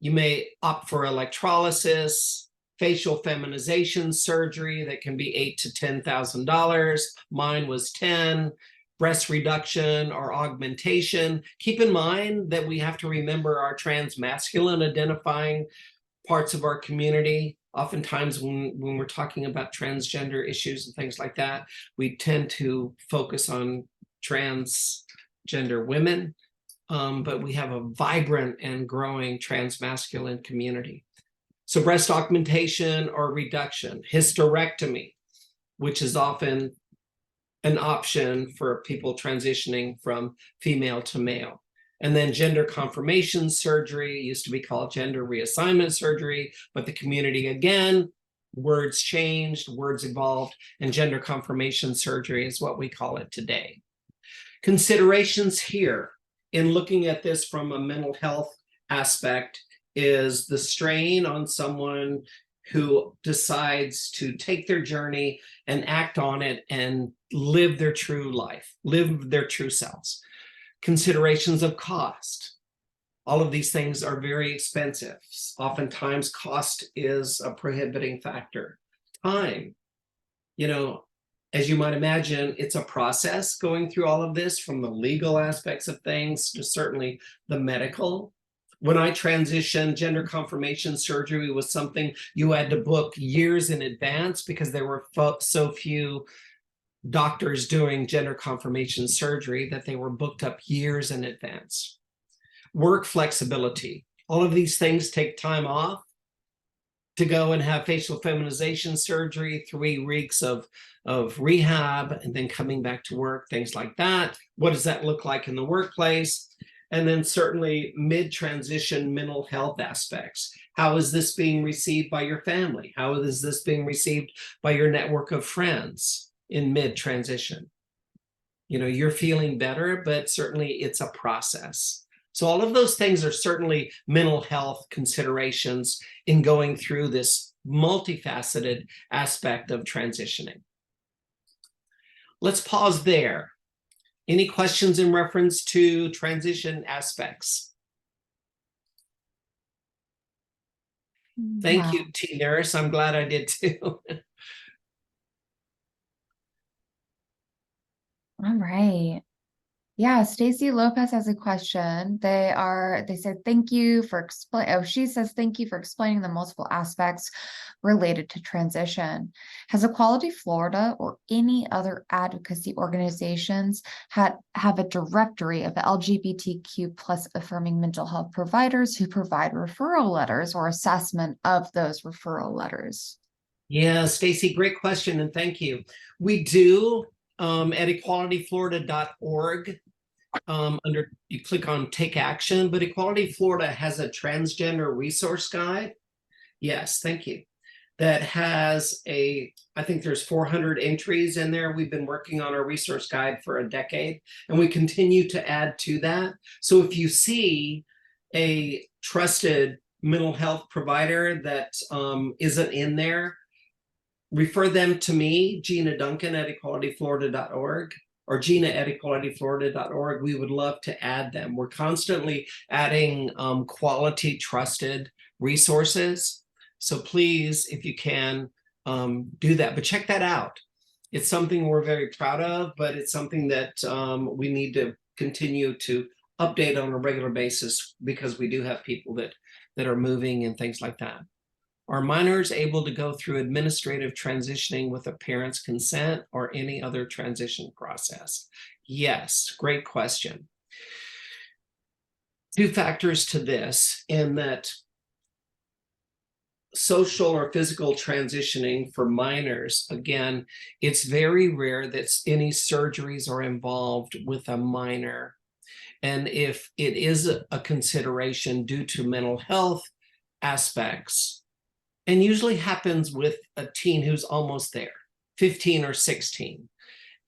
you may opt for electrolysis, facial feminization surgery that can be $8,000 to $10,000. Mine was 10. Breast reduction or augmentation. Keep in mind that we have to remember our transmasculine identifying parts of our community. Oftentimes when we're talking about transgender issues and things like that, we tend to focus on transgender women, but we have a vibrant and growing transmasculine community. So breast augmentation or reduction, hysterectomy, which is often an option for people transitioning from female to male. And then gender confirmation surgery used to be called gender reassignment surgery, but the community, again, words changed, words evolved, and gender confirmation surgery is what we call it today. Considerations here in looking at this from a mental health aspect is the strain on someone who decides to take their journey and act on it and live their true life, live their true selves. Considerations of cost. All of these things are very expensive. Oftentimes cost is a prohibiting factor. Time, as you might imagine, it's a process going through all of this, from the legal aspects of things to certainly the medical. When I transitioned, gender confirmation surgery was something you had to book years in advance because there were so few doctors doing gender confirmation surgery that they were booked up years in advance. Work flexibility. All of these things take time off to go and have facial feminization surgery, 3 weeks of rehab, and then coming back to work, things like that. What does that look like in the workplace? And then certainly mid-transition mental health aspects. How is this being received by your family? How is this being received by your network of friends in mid-transition? You're feeling better, but certainly it's a process. So all of those things are certainly mental health considerations in going through this multifaceted aspect of transitioning. Let's pause there. Any questions in reference to transition aspects? Thank you, T. Nurse. I'm glad I did too. All right. Yeah, Stacy Lopez has a question. They said, thank you for she says, thank you for explaining the multiple aspects related to transition. Has Equality Florida or any other advocacy organizations have a directory of LGBTQ plus affirming mental health providers who provide referral letters or assessment of those referral letters? Yeah, Stacy, great question, and thank you. We do at equalityflorida.org. You click on Take Action, but Equality Florida has a transgender resource guide. Yes, thank you. That has I think there's 400 entries in there. We've been working on our resource guide for a decade, and we continue to add to that. So if you see a trusted mental health provider that isn't in there, refer them to me, Gina Duncan at equalityflorida.org. or Gina at equalityflorida.org. We would love to add them. We're constantly adding quality, trusted resources. So please, if you can, do that. But check that out. It's something we're very proud of, but it's something that we need to continue to update on a regular basis because we do have people that are moving and things like that. Are minors able to go through administrative transitioning with a parent's consent or any other transition process? Yes, great question. 2 factors to this, in that social or physical transitioning for minors, again, it's very rare that any surgeries are involved with a minor. And if it is a consideration due to mental health aspects, and usually happens with a teen who's almost there, 15 or 16.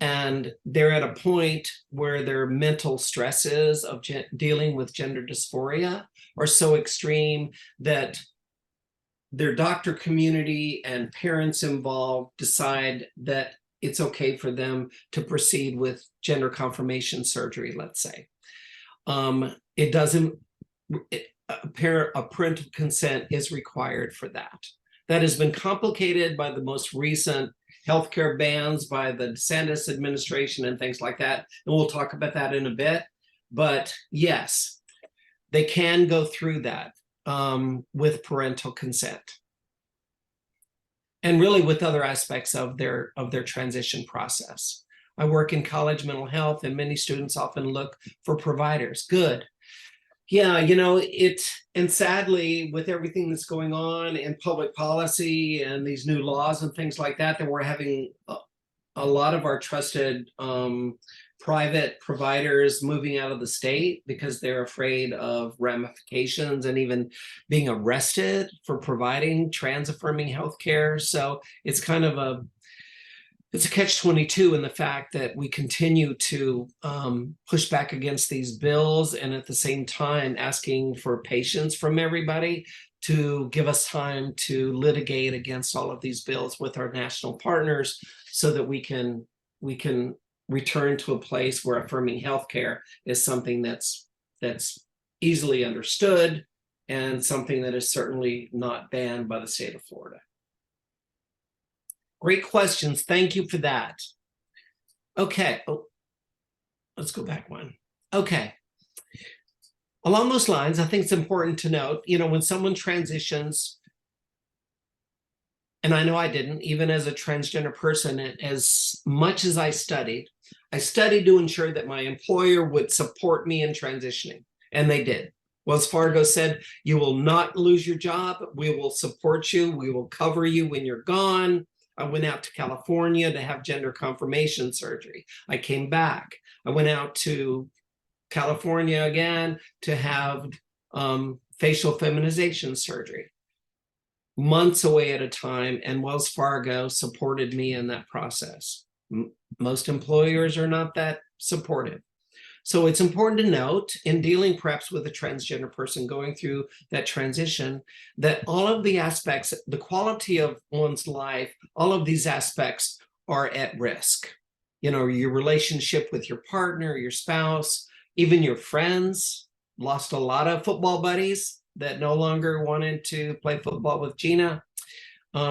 And they're at a point where their mental stresses of dealing with gender dysphoria are so extreme that their doctor community and parents involved decide that it's okay for them to proceed with gender confirmation surgery, let's say. It doesn't, a parental consent is required for that. That has been complicated by the most recent healthcare bans by the DeSantis administration and things like that. And we'll talk about that in a bit. But yes, they can go through that with parental consent. And really with other aspects of their transition process. I work in college mental health, and many students often look for providers. Good. Yeah, you know, and sadly, with everything that's going on in public policy and these new laws and things like that, that we're having a lot of our trusted private providers moving out of the state because they're afraid of ramifications and even being arrested for providing trans affirming healthcare. So it's kind of it's a catch-22 in the fact that we continue to push back against these bills, and at the same time asking for patience from everybody to give us time to litigate against all of these bills with our national partners so that we can return to a place where affirming healthcare is something that's easily understood and something that is certainly not banned by the state of Florida. Great questions. Thank you for that. Okay. Oh, let's go back one. Okay. Along those lines, I think it's important to note, you know, when someone transitions, and I know I didn't, even as a transgender person, as much as I studied to ensure that my employer would support me in transitioning, and they did. Wells Fargo said, you will not lose your job. We will support you. We will cover you when you're gone. I went out to California to have gender confirmation surgery. I came back. I went out to California again to have facial feminization surgery. Months away at a time, and Wells Fargo supported me in that process. Most employers are not that supportive. So it's important to note in dealing perhaps with a transgender person going through that transition, that all of the aspects, the quality of one's life, all of these aspects are at risk. You know, your relationship with your partner, your spouse, even your friends. Lost a lot of football buddies that no longer wanted to play football with Gina.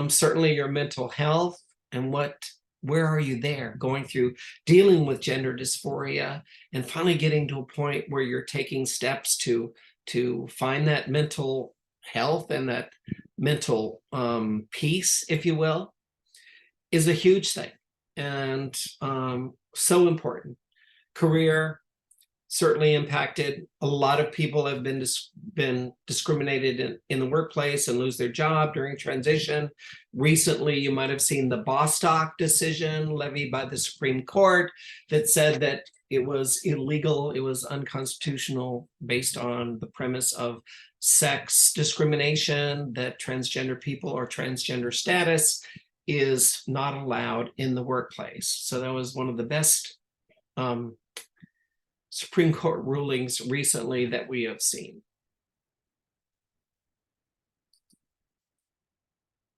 Certainly your mental health and where are you there going through dealing with gender dysphoria and finally getting to a point where you're taking steps to find that mental health and that mental peace, if you will, is a huge thing and so important. Career certainly impacted. A lot of people have been discriminated in the workplace and lose their job during transition. Recently, you might have seen the Bostock decision levied by the Supreme Court that said that it was illegal, it was unconstitutional based on the premise of sex discrimination, that transgender people or transgender status is not allowed in the workplace. So that was one of the best Supreme Court rulings recently that we have seen.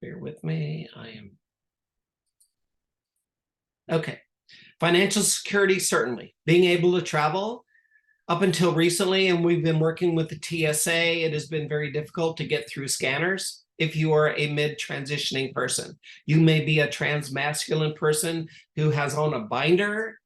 Bear with me, okay. Financial security, certainly. Being able to travel up until recently, and we've been working with the TSA, it has been very difficult to get through scanners if you are a mid-transitioning person. You may be a transmasculine person who has on a binder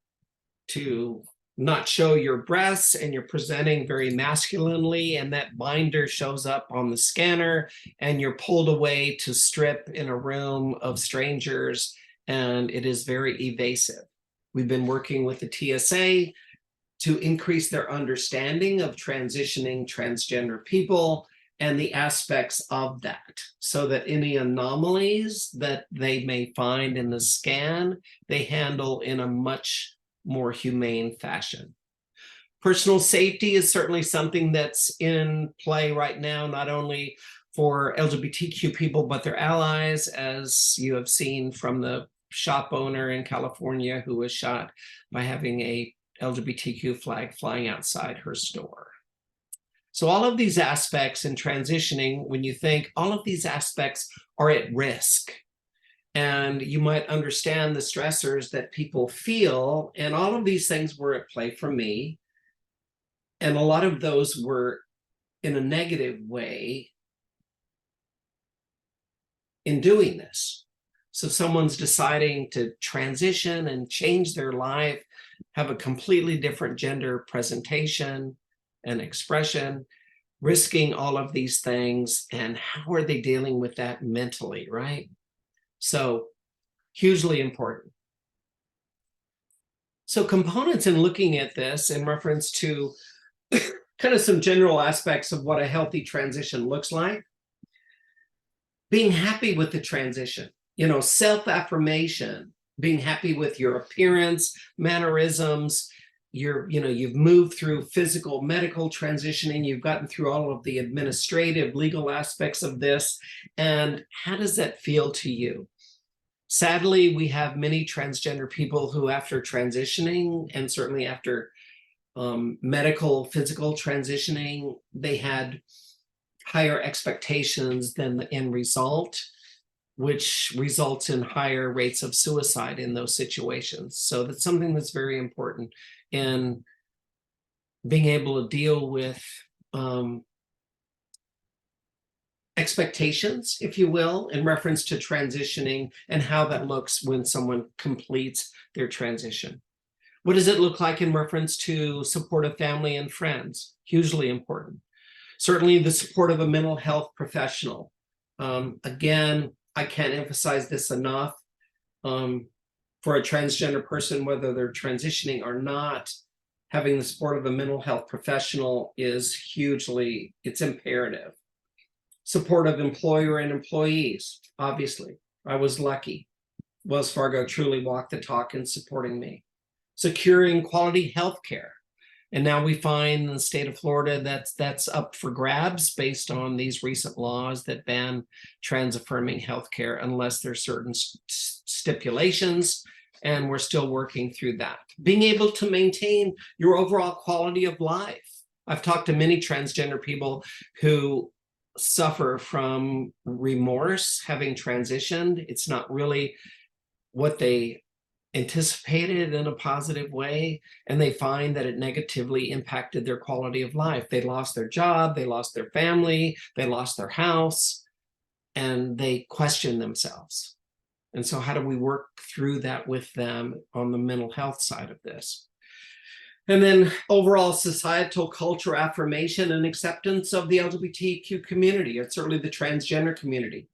to not show your breasts and you're presenting very masculinely, and that binder shows up on the scanner and you're pulled away to strip in a room of strangers, and it is very evasive. We've been working with the TSA to increase their understanding of transitioning transgender people and the aspects of that, so that any anomalies that they may find in the scan, they handle in a much more humane fashion. Personal safety is certainly something that's in play right now, not only for LGBTQ people, but their allies, as you have seen from the shop owner in California who was shot by having a LGBTQ flag flying outside her store. So all of these aspects in transitioning, when you think all of these aspects are at risk, and you might understand the stressors that people feel, and all of these things were at play for me. And a lot of those were in a negative way in doing this. So someone's deciding to transition and change their life, have a completely different gender presentation and expression, risking all of these things, and how are they dealing with that mentally, right? So hugely important. So components in looking at this in reference to kind of some general aspects of what a healthy transition looks like. Being happy with the transition, self-affirmation, being happy with your appearance, mannerisms, you've moved through physical, medical transitioning, you've gotten through all of the administrative, legal aspects of this, and how does that feel to you? Sadly, we have many transgender people who, after transitioning, and certainly after medical, physical transitioning, they had higher expectations than the end result, which results in higher rates of suicide in those situations. So that's something that's very important in being able to deal with expectations, if you will, in reference to transitioning and how that looks when someone completes their transition. What does it look like in reference to support of family and friends? Hugely important. Certainly the support of a mental health professional. Again, I can't emphasize this enough. For a transgender person, whether they're transitioning or not, having the support of a mental health professional is hugely, it's imperative. Support of employer and employees, obviously. I was lucky. Wells Fargo truly walked the talk in supporting me. Securing quality health care. And now we find in the state of Florida that's up for grabs based on these recent laws that ban trans-affirming healthcare unless there's certain stipulations, and we're still working through that. Being able to maintain your overall quality of life. I've talked to many transgender people who suffer from remorse having transitioned. It's not really what they anticipated in a positive way, and they find that it negatively impacted their quality of life. They lost their job, they lost their family, they lost their house, and they question themselves. And so how do we work through that with them on the mental health side of this? And then overall societal culture affirmation and acceptance of the LGBTQ community, and certainly the transgender community.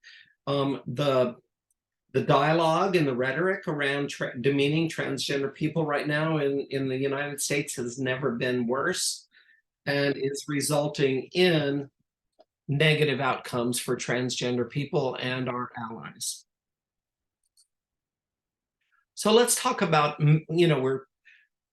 The dialogue and the rhetoric around demeaning transgender people right now in the United States has never been worse, and is resulting in negative outcomes for transgender people and our allies. So let's talk about, we're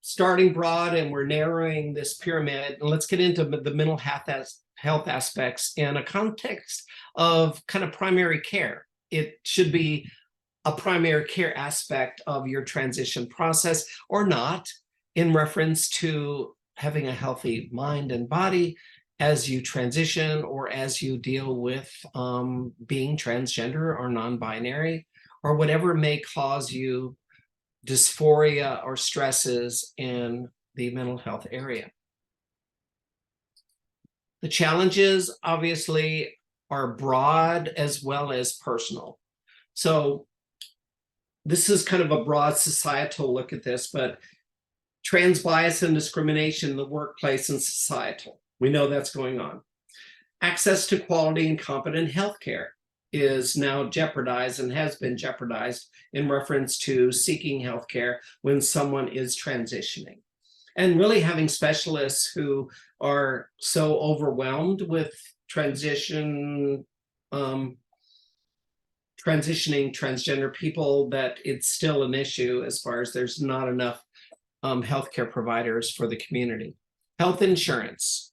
starting broad and we're narrowing this pyramid, and let's get into the mental health aspects in a context of kind of primary care. It should be a primary care aspect of your transition process or not, in reference to having a healthy mind and body as you transition or as you deal with being transgender or non-binary or whatever may cause you dysphoria or stresses in the mental health area. The challenges obviously are broad as well as personal. So this is kind of a broad societal look at this, but trans bias and discrimination in the workplace and societal. We know that's going on. Access to quality and competent healthcare is now jeopardized and has been jeopardized in reference to seeking healthcare when someone is transitioning. And really having specialists who are so overwhelmed with transitioning transgender people that it's still an issue as far as there's not enough healthcare providers for the community. Health insurance.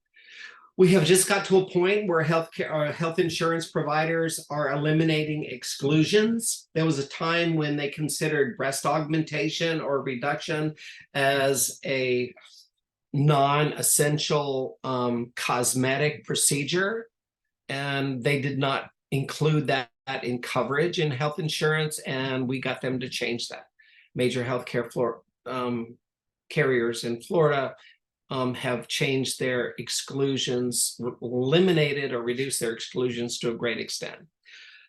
We have just got to a point where health insurance providers are eliminating exclusions. There was a time when they considered breast augmentation or reduction as a non-essential cosmetic procedure, and they did not include that in coverage in health insurance, and we got them to change that. Major healthcare carriers in Florida have changed their exclusions, eliminated or reduced their exclusions to a great extent.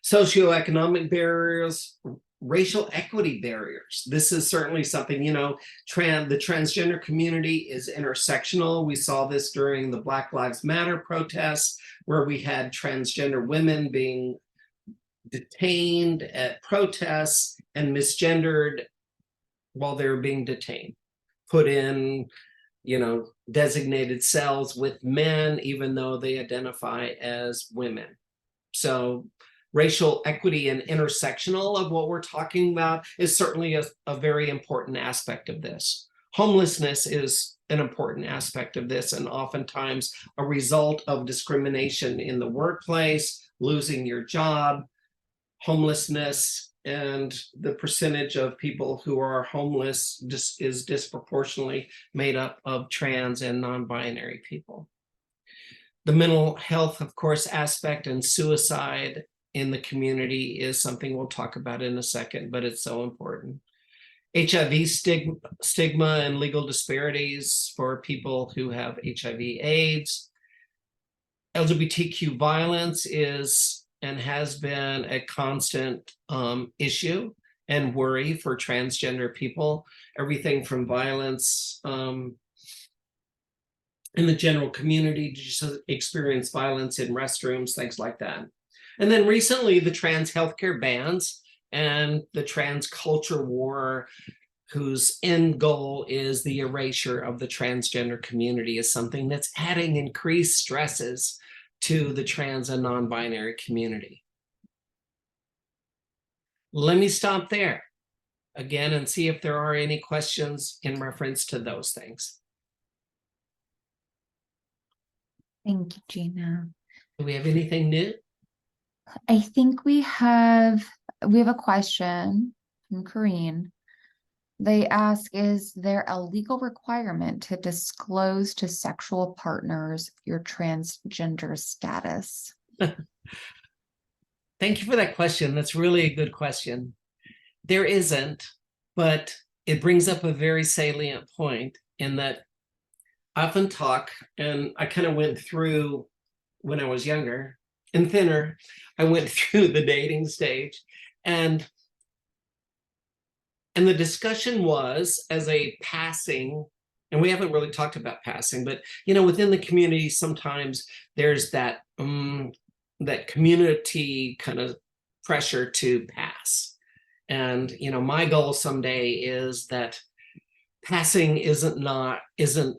Socioeconomic barriers, racial equity barriers. This is certainly something, you know, the transgender community is intersectional. We saw this during the Black Lives Matter protests, where we had transgender women being detained at protests and misgendered while they were being detained, put in, you know, designated cells with men, even though they identify as women. So racial equity and intersectional of what we're talking about is certainly a very important aspect of this. Homelessness is an important aspect of this, and oftentimes a result of discrimination in the workplace, losing your job, homelessness, and the percentage of people who are homeless is disproportionately made up of trans and non-binary people. The mental health, of course, aspect and suicide in the community is something we'll talk about in a second, but it's so important. HIV stigma and legal disparities for people who have HIV/AIDS. LGBTQ violence is and has been a constant issue and worry for transgender people. Everything from violence in the general community to just experience violence in restrooms, things like that. And then recently, the trans healthcare bans and the trans culture war, whose end goal is the erasure of the transgender community, is something that's adding increased stresses to the trans and non-binary community. Let me stop there again and see if there are any questions in reference to those things. Thank you, Gina. Do we have anything new? I think we have a question from Corrine. They ask, is there a legal requirement to disclose to sexual partners your transgender status? Thank you for that question. That's really a good question. There isn't, but it brings up a very salient point in that I often talk, and I kind of went through when I was younger and thinner, I went through the dating stage, and the discussion was as a passing, and we haven't really talked about passing, but you know, within the community, sometimes there's that that community kind of pressure to pass. And you know, my goal someday is that passing isn't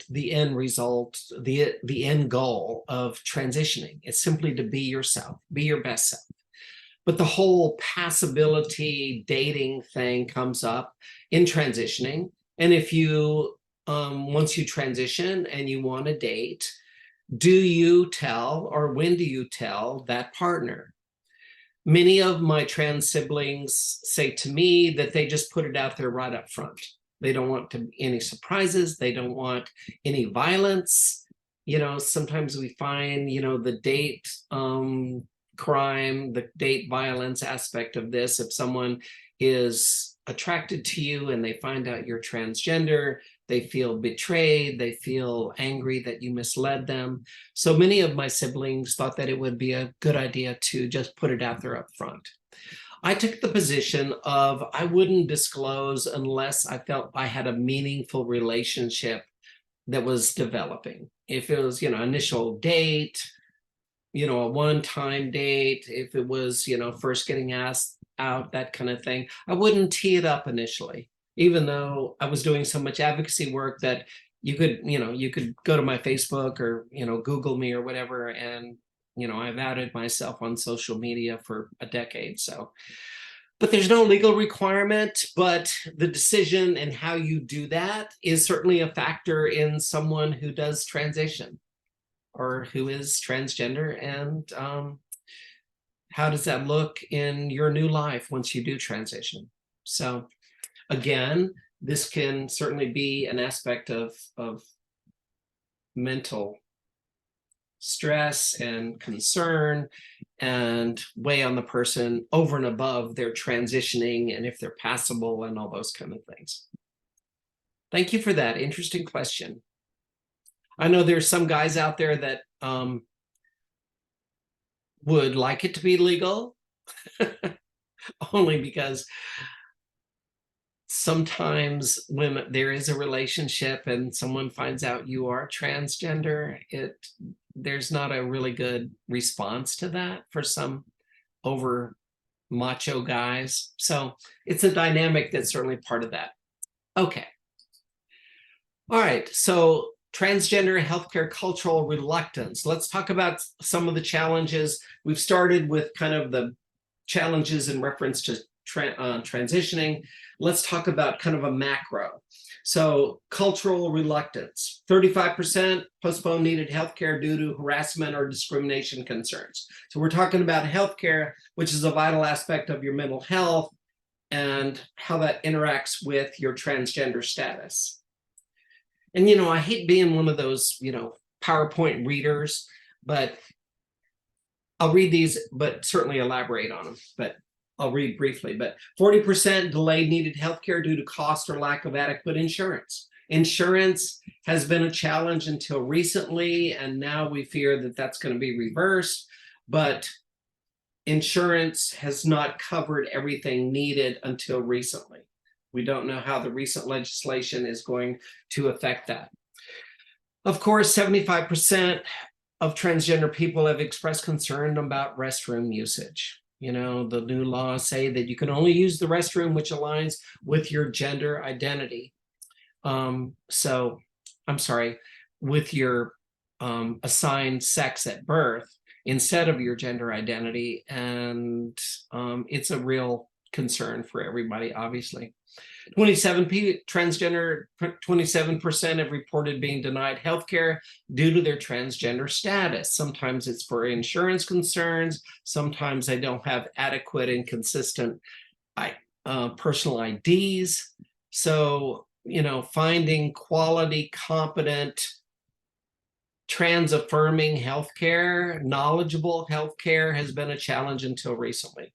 the end result, the end goal of transitioning. It's simply to be yourself, be your best self. But the whole passability dating thing comes up in transitioning. And if you, once you transition and you want to date, do you tell, or when do you tell that partner? Many of my trans siblings say to me that they just put it out there right up front. They don't want any surprises. They don't want any violence. You know, sometimes we find, you know, the date crime, the date violence aspect of this. If someone is attracted to you and they find out you're transgender, they feel betrayed, they feel angry that you misled them. So many of my siblings thought that it would be a good idea to just put it out there up front. I took the position of I wouldn't disclose unless I felt I had a meaningful relationship that was developing. If it was, you know, initial date, you know, a one-time date, if it was, you know, first getting asked out, that kind of thing, I wouldn't tee it up initially, even though I was doing so much advocacy work that you could, you know, you could go to my Facebook or, you know, Google me or whatever. And, you know, I've outed myself on social media for a decade. So, but there's no legal requirement, but the decision and how you do that is certainly a factor in someone who does transition. or who is transgender, and how does that look in your new life once you do transition? So again, this can certainly be an aspect of mental stress and concern and weigh on the person over and above their transitioning and if they're passable and all those kind of things. Thank you for that interesting question. I know there's some guys out there that would like it to be legal only because sometimes when there is a relationship and someone finds out you are transgender, there's not a really good response to that for some over macho guys. So it's a dynamic that's certainly part of that. Okay. All right. So transgender healthcare cultural reluctance. Let's talk about some of the challenges. We've started with kind of the challenges in reference to transitioning. Let's talk about kind of a macro. So cultural reluctance, 35% postpone needed healthcare due to harassment or discrimination concerns. So we're talking about healthcare, which is a vital aspect of your mental health and how that interacts with your transgender status. And, you know, I hate being one of those, you know, PowerPoint readers, but I'll read these, but certainly elaborate on them. But I'll read briefly, but 40% delayed needed healthcare due to cost or lack of adequate insurance. Insurance has been a challenge until recently, and now we fear that that's going to be reversed, but insurance has not covered everything needed until recently. We don't know how the recent legislation is going to affect that. Of course, 75% of transgender people have expressed concern about restroom usage. You know, the new laws say that you can only use the restroom which aligns with your gender identity. With your assigned sex at birth instead of your gender identity. And it's a real concern for everybody, obviously. 27% have reported being denied healthcare due to their transgender status. Sometimes it's for insurance concerns. Sometimes they don't have adequate and consistent personal IDs. So, you know, finding quality, competent, trans-affirming healthcare, knowledgeable healthcare has been a challenge until recently.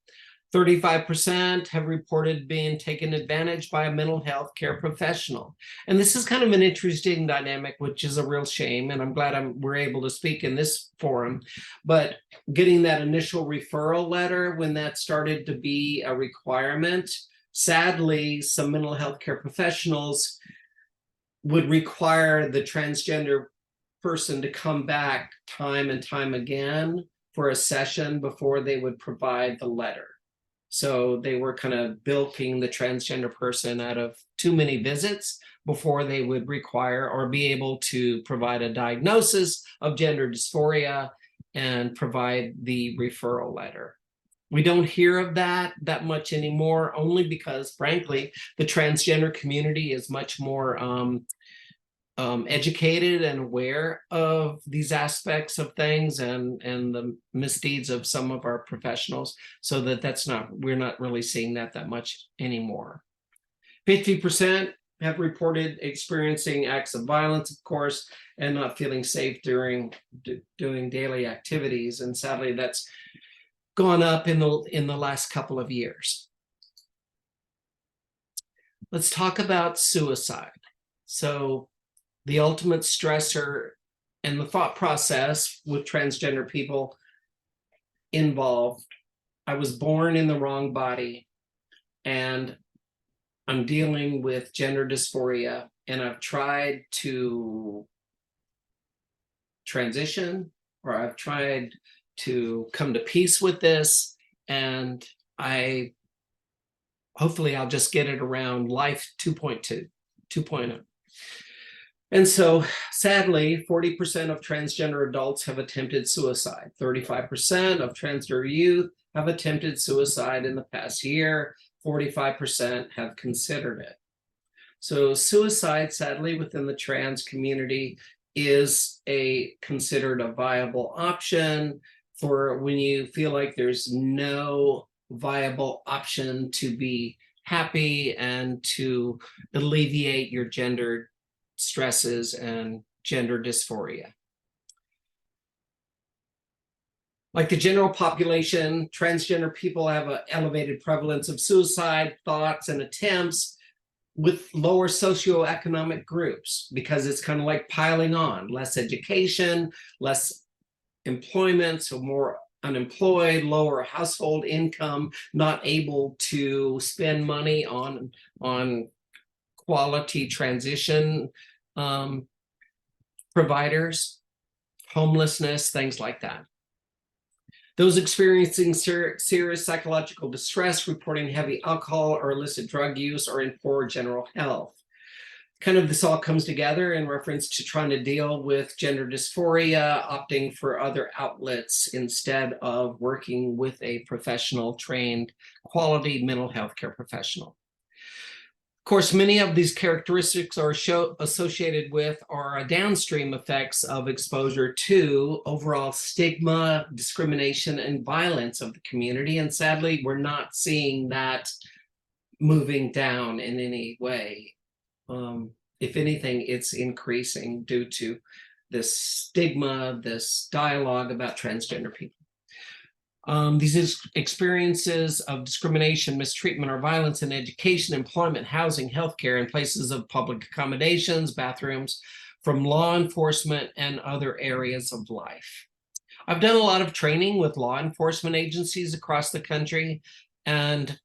35% have reported being taken advantage by a mental health care professional. And this is kind of an interesting dynamic, which is a real shame. And I'm glad we're able to speak in this forum. But getting that initial referral letter when that started to be a requirement, sadly, some mental health care professionals would require the transgender person to come back time and time again for a session before they would provide the letter. So they were kind of bilking the transgender person out of too many visits before they would require or be able to provide a diagnosis of gender dysphoria and provide the referral letter. We don't hear of that much anymore, only because, frankly, the transgender community is much more educated and aware of these aspects of things and the misdeeds of some of our professionals, so that we're not really seeing that much anymore. 50% have reported experiencing acts of violence, of course, and not feeling safe during doing daily activities. And sadly, that's gone up in the last couple of years. Let's talk about suicide. So the ultimate stressor and the thought process with transgender people involved. I was born in the wrong body and I'm dealing with gender dysphoria, and I've tried to transition, or I've tried to come to peace with this, and hopefully I'll just get it around life 2.0. And so, sadly, 40% of transgender adults have attempted suicide. 35% of transgender youth have attempted suicide in the past year. 45% have considered it. So suicide, sadly, within the trans community is considered a viable option for when you feel like there's no viable option to be happy and to alleviate your gender stresses and gender dysphoria. Like the general population, transgender people have an elevated prevalence of suicide thoughts and attempts with lower socioeconomic groups, because it's kind of like piling on, less education, less employment, so more unemployed, lower household income, not able to spend money on quality transition providers, homelessness, things like that. Those experiencing serious psychological distress, reporting heavy alcohol or illicit drug use, or in poor general health. Kind of this all comes together in reference to trying to deal with gender dysphoria, opting for other outlets instead of working with a professional, trained, quality mental health care professional. Of course, many of these characteristics are associated with or downstream effects of exposure to overall stigma, discrimination, and violence of the community. And sadly, we're not seeing that moving down in any way. If anything, it's increasing due to this stigma, this dialogue about transgender people. These experiences of discrimination, mistreatment, or violence in education, employment, housing, healthcare, and places of public accommodations, bathrooms, from law enforcement and other areas of life. I've done a lot of training with law enforcement agencies across the country, and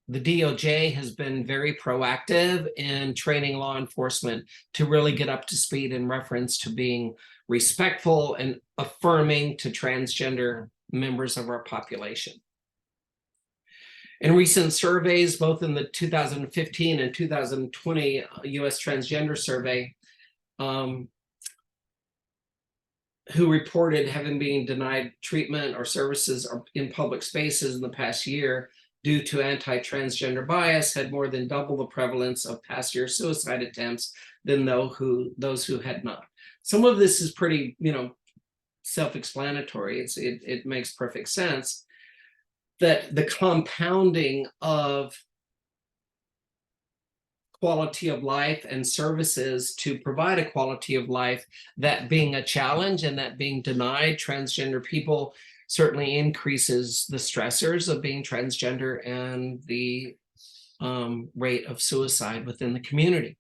the DOJ has been very proactive in training law enforcement to really get up to speed in reference to being respectful and affirming to transgender members of our population. In recent surveys, both in the 2015 and 2020 US Transgender Survey, who reported having been denied treatment or services in public spaces in the past year due to anti-transgender bias, had more than double the prevalence of past year suicide attempts than those who had not. Some of this is pretty, self-explanatory. It makes perfect sense that the compounding of quality of life and services to provide a quality of life, that being a challenge and that being denied transgender people, certainly increases the stressors of being transgender and the rate of suicide within the community.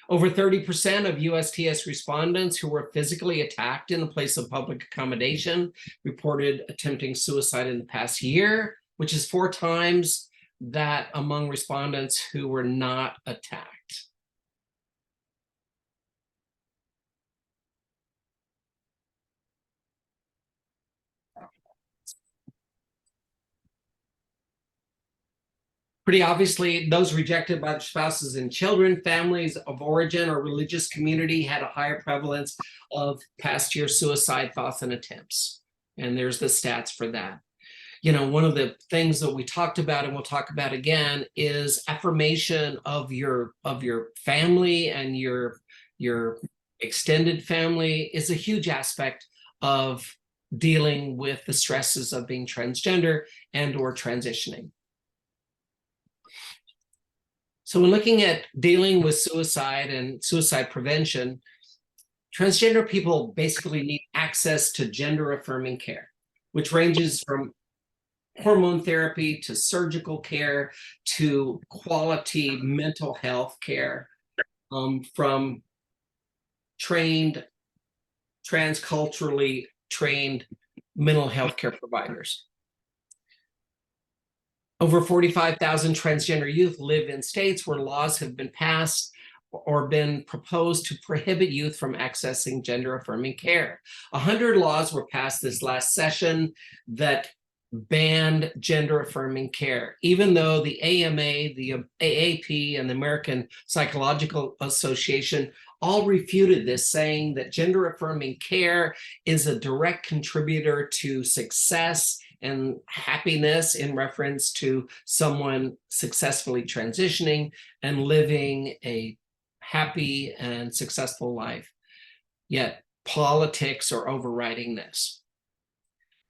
Over 30% of USTS respondents who were physically attacked in a place of public accommodation reported attempting suicide in the past year, which is 4 times that among respondents who were not attacked. Pretty obviously, those rejected by their spouses and children, families of origin, or religious community had a higher prevalence of past year suicide thoughts and attempts. And there's the stats for that. One of the things that we talked about, and we'll talk about again, is affirmation of your family and your extended family is a huge aspect of dealing with the stresses of being transgender and or transitioning. So when looking at dealing with suicide and suicide prevention, transgender people basically need access to gender affirming care, which ranges from hormone therapy to surgical care to quality mental health care from trained, transculturally trained mental health care providers. Over 45,000 transgender youth live in states where laws have been passed or been proposed to prohibit youth from accessing gender affirming care. 100 laws were passed this last session that banned gender affirming care, even though the AMA, the AAP, and the American Psychological Association all refuted this, saying that gender affirming care is a direct contributor to success and happiness in reference to someone successfully transitioning and living a happy and successful life. yet politics are overriding this.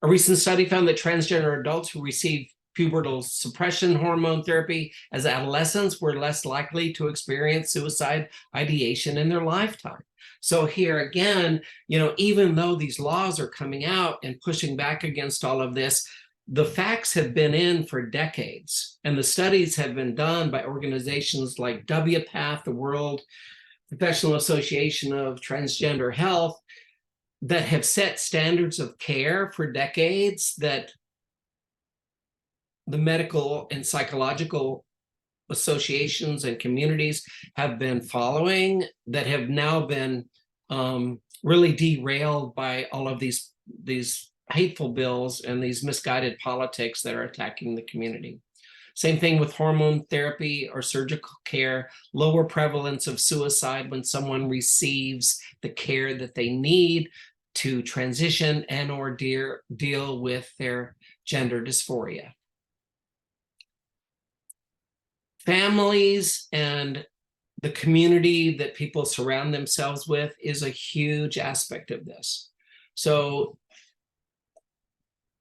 A recent study found that transgender adults who receive pubertal suppression hormone therapy as adolescents were less likely to experience suicide ideation in their lifetime. So here again, even though these laws are coming out and pushing back against all of this, the facts have been in for decades, and the studies have been done by organizations like WPATH, the World Professional Association of Transgender Health, that have set standards of care for decades that the medical and psychological associations and communities have been following, that have now been really derailed by all of these hateful bills and these misguided politics that are attacking the community. Same thing with hormone therapy or surgical care, lower prevalence of suicide when someone receives the care that they need to transition and or deal with their gender dysphoria. Families and the community that people surround themselves with is a huge aspect of this. So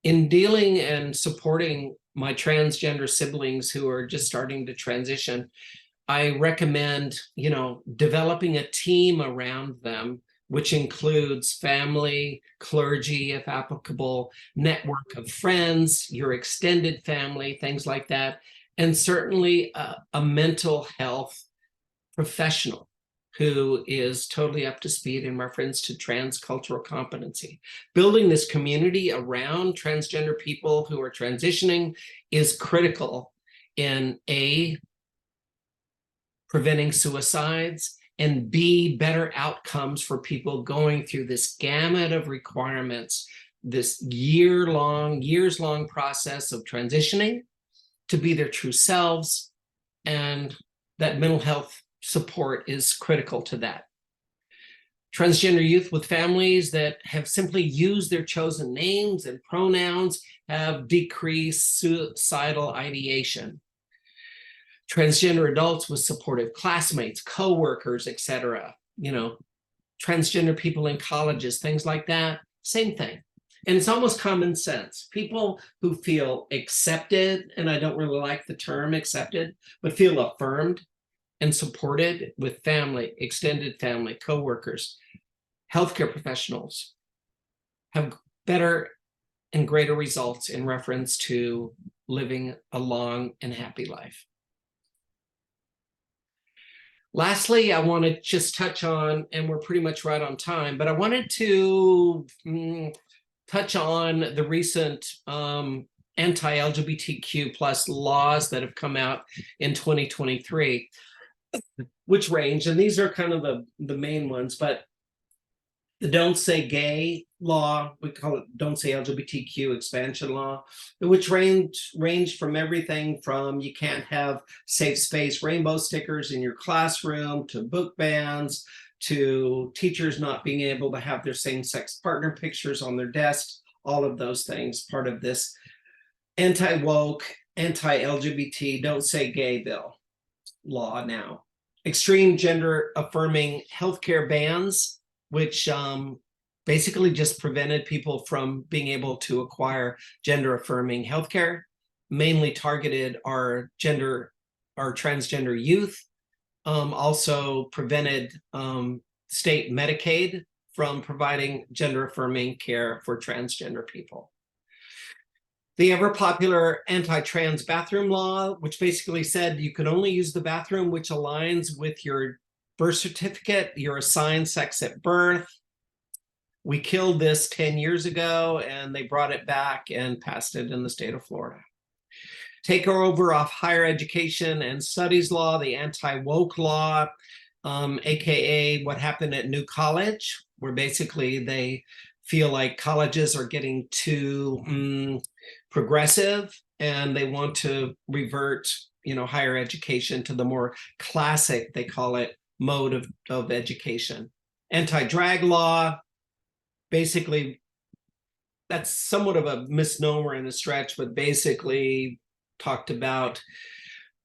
in dealing and supporting my transgender siblings who are just starting to transition, I recommend, developing a team around them, which includes family, clergy, if applicable, network of friends, your extended family, things like that, and certainly a mental health professional who is totally up to speed in reference to transcultural competency. Building this community around transgender people who are transitioning is critical in A, preventing suicides, and B, better outcomes for people going through this gamut of requirements, this years-long process of transitioning to be their true selves, and that mental health support is critical to that. Transgender youth with families that have simply used their chosen names and pronouns have decreased suicidal ideation. Transgender adults with supportive classmates, coworkers, etc. Transgender people in colleges, things like that, same thing. And it's almost common sense. People who feel accepted, and I don't really like the term accepted, but feel affirmed and supported with family, extended family, coworkers, healthcare professionals, have better and greater results in reference to living a long and happy life. Lastly, I want to just touch on, and we're pretty much right on time, but I wanted to touch on the recent anti-LGBTQ plus laws that have come out in 2023, which range, and these are kind of the main ones, but the Don't Say Gay law, we call it Don't Say LGBTQ expansion law, which range from everything from you can't have safe space rainbow stickers in your classroom, to book bans, to teachers not being able to have their same-sex partner pictures on their desks, all of those things, part of this anti-woke, anti-LGBT, Don't Say Gay bill law now. Extreme gender affirming healthcare bans, which basically just prevented people from being able to acquire gender affirming healthcare, mainly targeted our transgender youth, also prevented state Medicaid from providing gender affirming care for transgender people. The ever popular anti-trans bathroom law, which basically said you could only use the bathroom which aligns with your birth certificate, your assigned sex at birth. We killed this 10 years ago, and they brought it back and passed it in the state of Florida. Takeover of higher education and studies law, the anti-woke law, aka what happened at New College, where basically they feel like colleges are getting too progressive, and they want to revert, higher education to the more classic, they call it, mode of education. Anti-drag law, basically, that's somewhat of a misnomer and a stretch, but basically talked about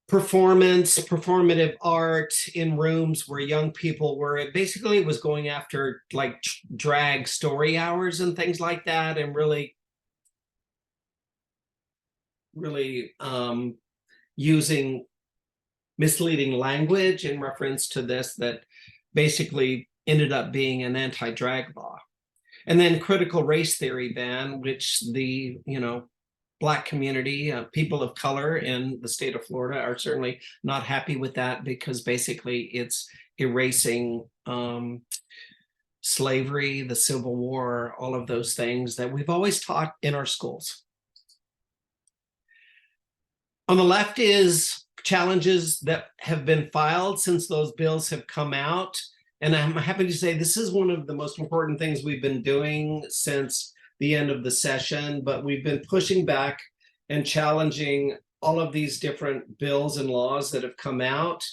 performative art in rooms where young people were. It basically was going after like drag story hours and things like that, and really using misleading language in reference to this that basically ended up being an anti-drag law. And then critical race theory ban, which the Black community, people of color in the state of Florida are certainly not happy with that, because basically it's erasing slavery, the Civil War, all of those things that we've always taught in our schools. On the left is challenges that have been filed since those bills have come out. And I'm happy to say this is one of the most important things we've been doing since the end of the session, but we've been pushing back and challenging all of these different bills and laws that have come out.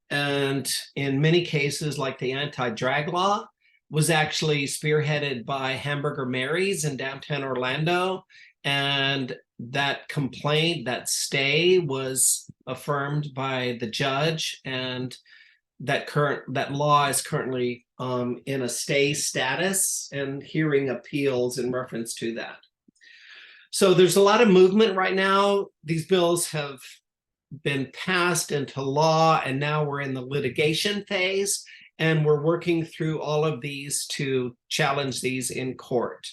And in many cases, like the anti-drag law, was actually spearheaded by Hamburger Mary's in downtown Orlando. And that complaint, that stay, was affirmed by the judge, and that law is currently in a stay status and hearing appeals in reference to that. So there's a lot of movement right now. These bills have been passed into law, and now we're in the litigation phase, and we're working through all of these to challenge these in court.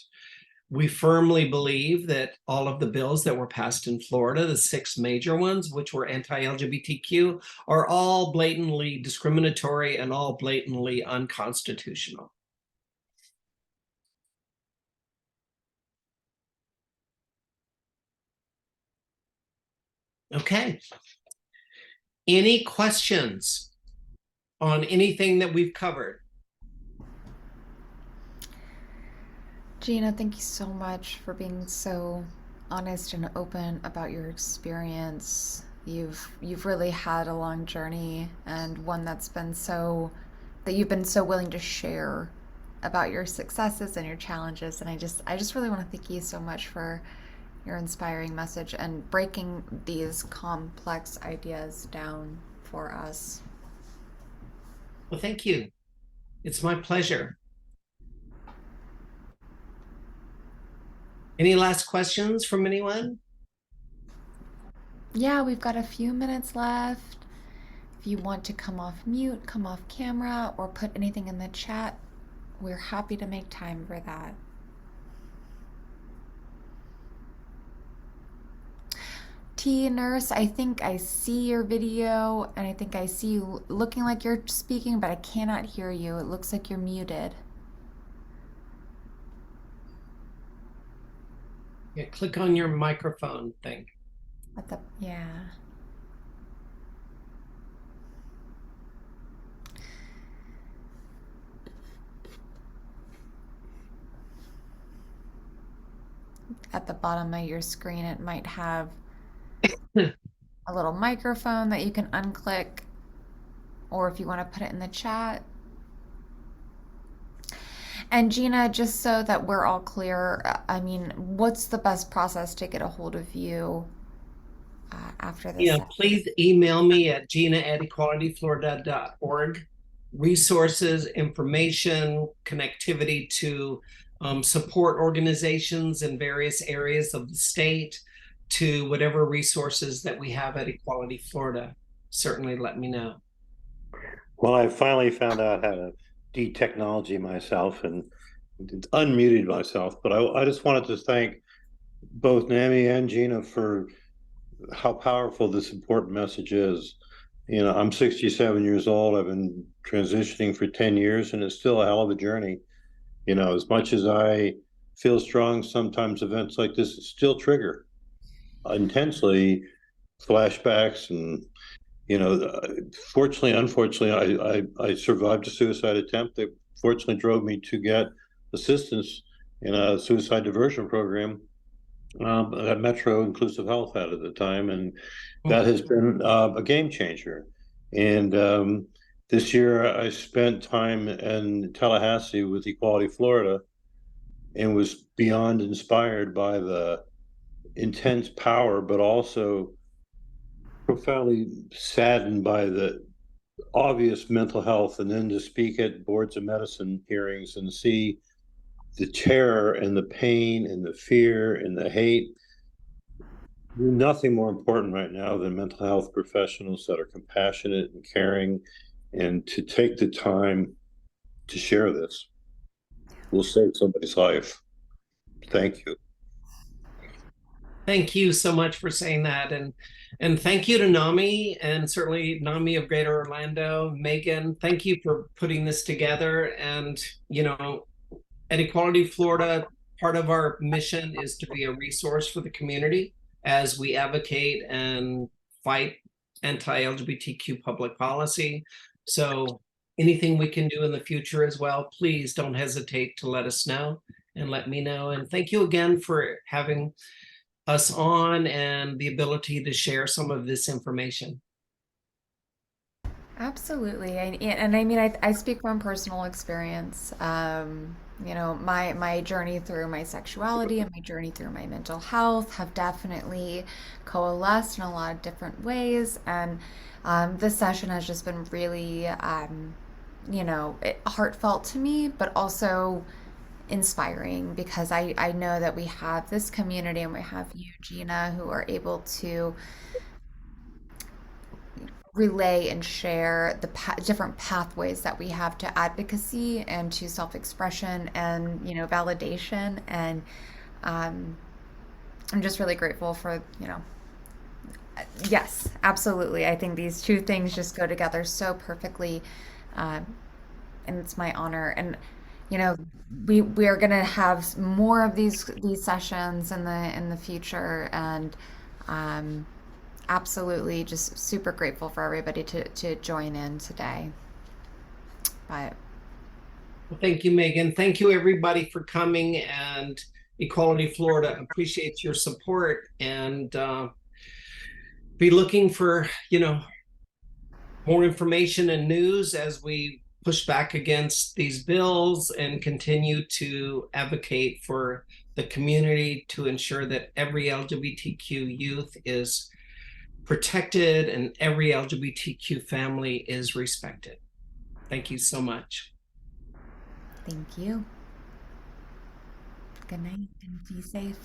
We firmly believe that all of the bills that were passed in Florida, the 6 major ones, which were anti-LGBTQ, are all blatantly discriminatory and all blatantly unconstitutional. Okay. Any questions on anything that we've covered? Gina, thank you so much for being so honest and open about your experience. You've really had a long journey, and one that you've been so willing to share about your successes and your challenges. And I just really want to thank you so much for your inspiring message and breaking these complex ideas down for us. Well, thank you. It's my pleasure. Any last questions from anyone? Yeah, we've got a few minutes left. If you want to come off mute, come off camera, or put anything in the chat, we're happy to make time for that. T Nurse, I think I see your video, and I think I see you looking like you're speaking, but I cannot hear you. It looks like you're muted. Yeah, click on your microphone thing. Yeah. At the bottom of your screen, it might have a little microphone that you can unclick, or if you want to put it in the chat. And Gina, just so that we're all clear, I mean, what's the best process to get a hold of you after this? Yeah, please email me at gina@equalityflorida.org. Resources, information, connectivity to support organizations in various areas of the state, to whatever resources that we have at Equality Florida. Certainly let me know. Well, I finally found out how to de-technology myself and unmuted myself. But I just wanted to thank both NAMI and Gina for how powerful this important message is. You know, I'm 67 years old. I've been transitioning for 10 years, and it's still a hell of a journey. You know, as much as I feel strong, sometimes events like this still trigger intensely flashbacks. And fortunately, unfortunately, I survived a suicide attempt that fortunately drove me to get assistance in a suicide diversion program that Metro Inclusive Health had at the time, and that has been a game changer. And this year, I spent time in Tallahassee with Equality Florida, and was beyond inspired by the intense power, but also profoundly saddened by the obvious mental health, and then to speak at boards of medicine hearings and see the terror and the pain and the fear and the hate. Nothing more important right now than mental health professionals that are compassionate and caring and to take the time to share this. Will save somebody's life. Thank you. Thank you so much for saying that. And thank you to NAMI and certainly NAMI of Greater Orlando. Megan, thank you for putting this together. And, at Equality Florida, part of our mission is to be a resource for the community as we advocate and fight anti-LGBTQ public policy. So anything we can do in the future as well, please don't hesitate to let us know and let me know. And thank you again for having us on and the ability to share some of this information. Absolutely. And I mean, I speak from personal experience. My journey through my sexuality and my journey through my mental health have definitely coalesced in a lot of different ways. And this session has just been really, heartfelt to me, but also inspiring because I know that we have this community and we have you, Gina, who are able to relay and share the different pathways that we have to advocacy and to self-expression and validation. And I'm just really grateful for yes, absolutely, I think these two things just go together so perfectly. um, and it's my honor. And you know we are going to have more of these sessions in the future. And um, absolutely just super grateful for everybody to join in today. But Well, thank you, Megan. Thank you, everybody, for coming. And Equality Florida appreciates your support and be looking for, more information and news as we push back against these bills and continue to advocate for the community to ensure that every LGBTQ youth is protected and every LGBTQ family is respected. Thank you so much. thank you. Good night and be safe.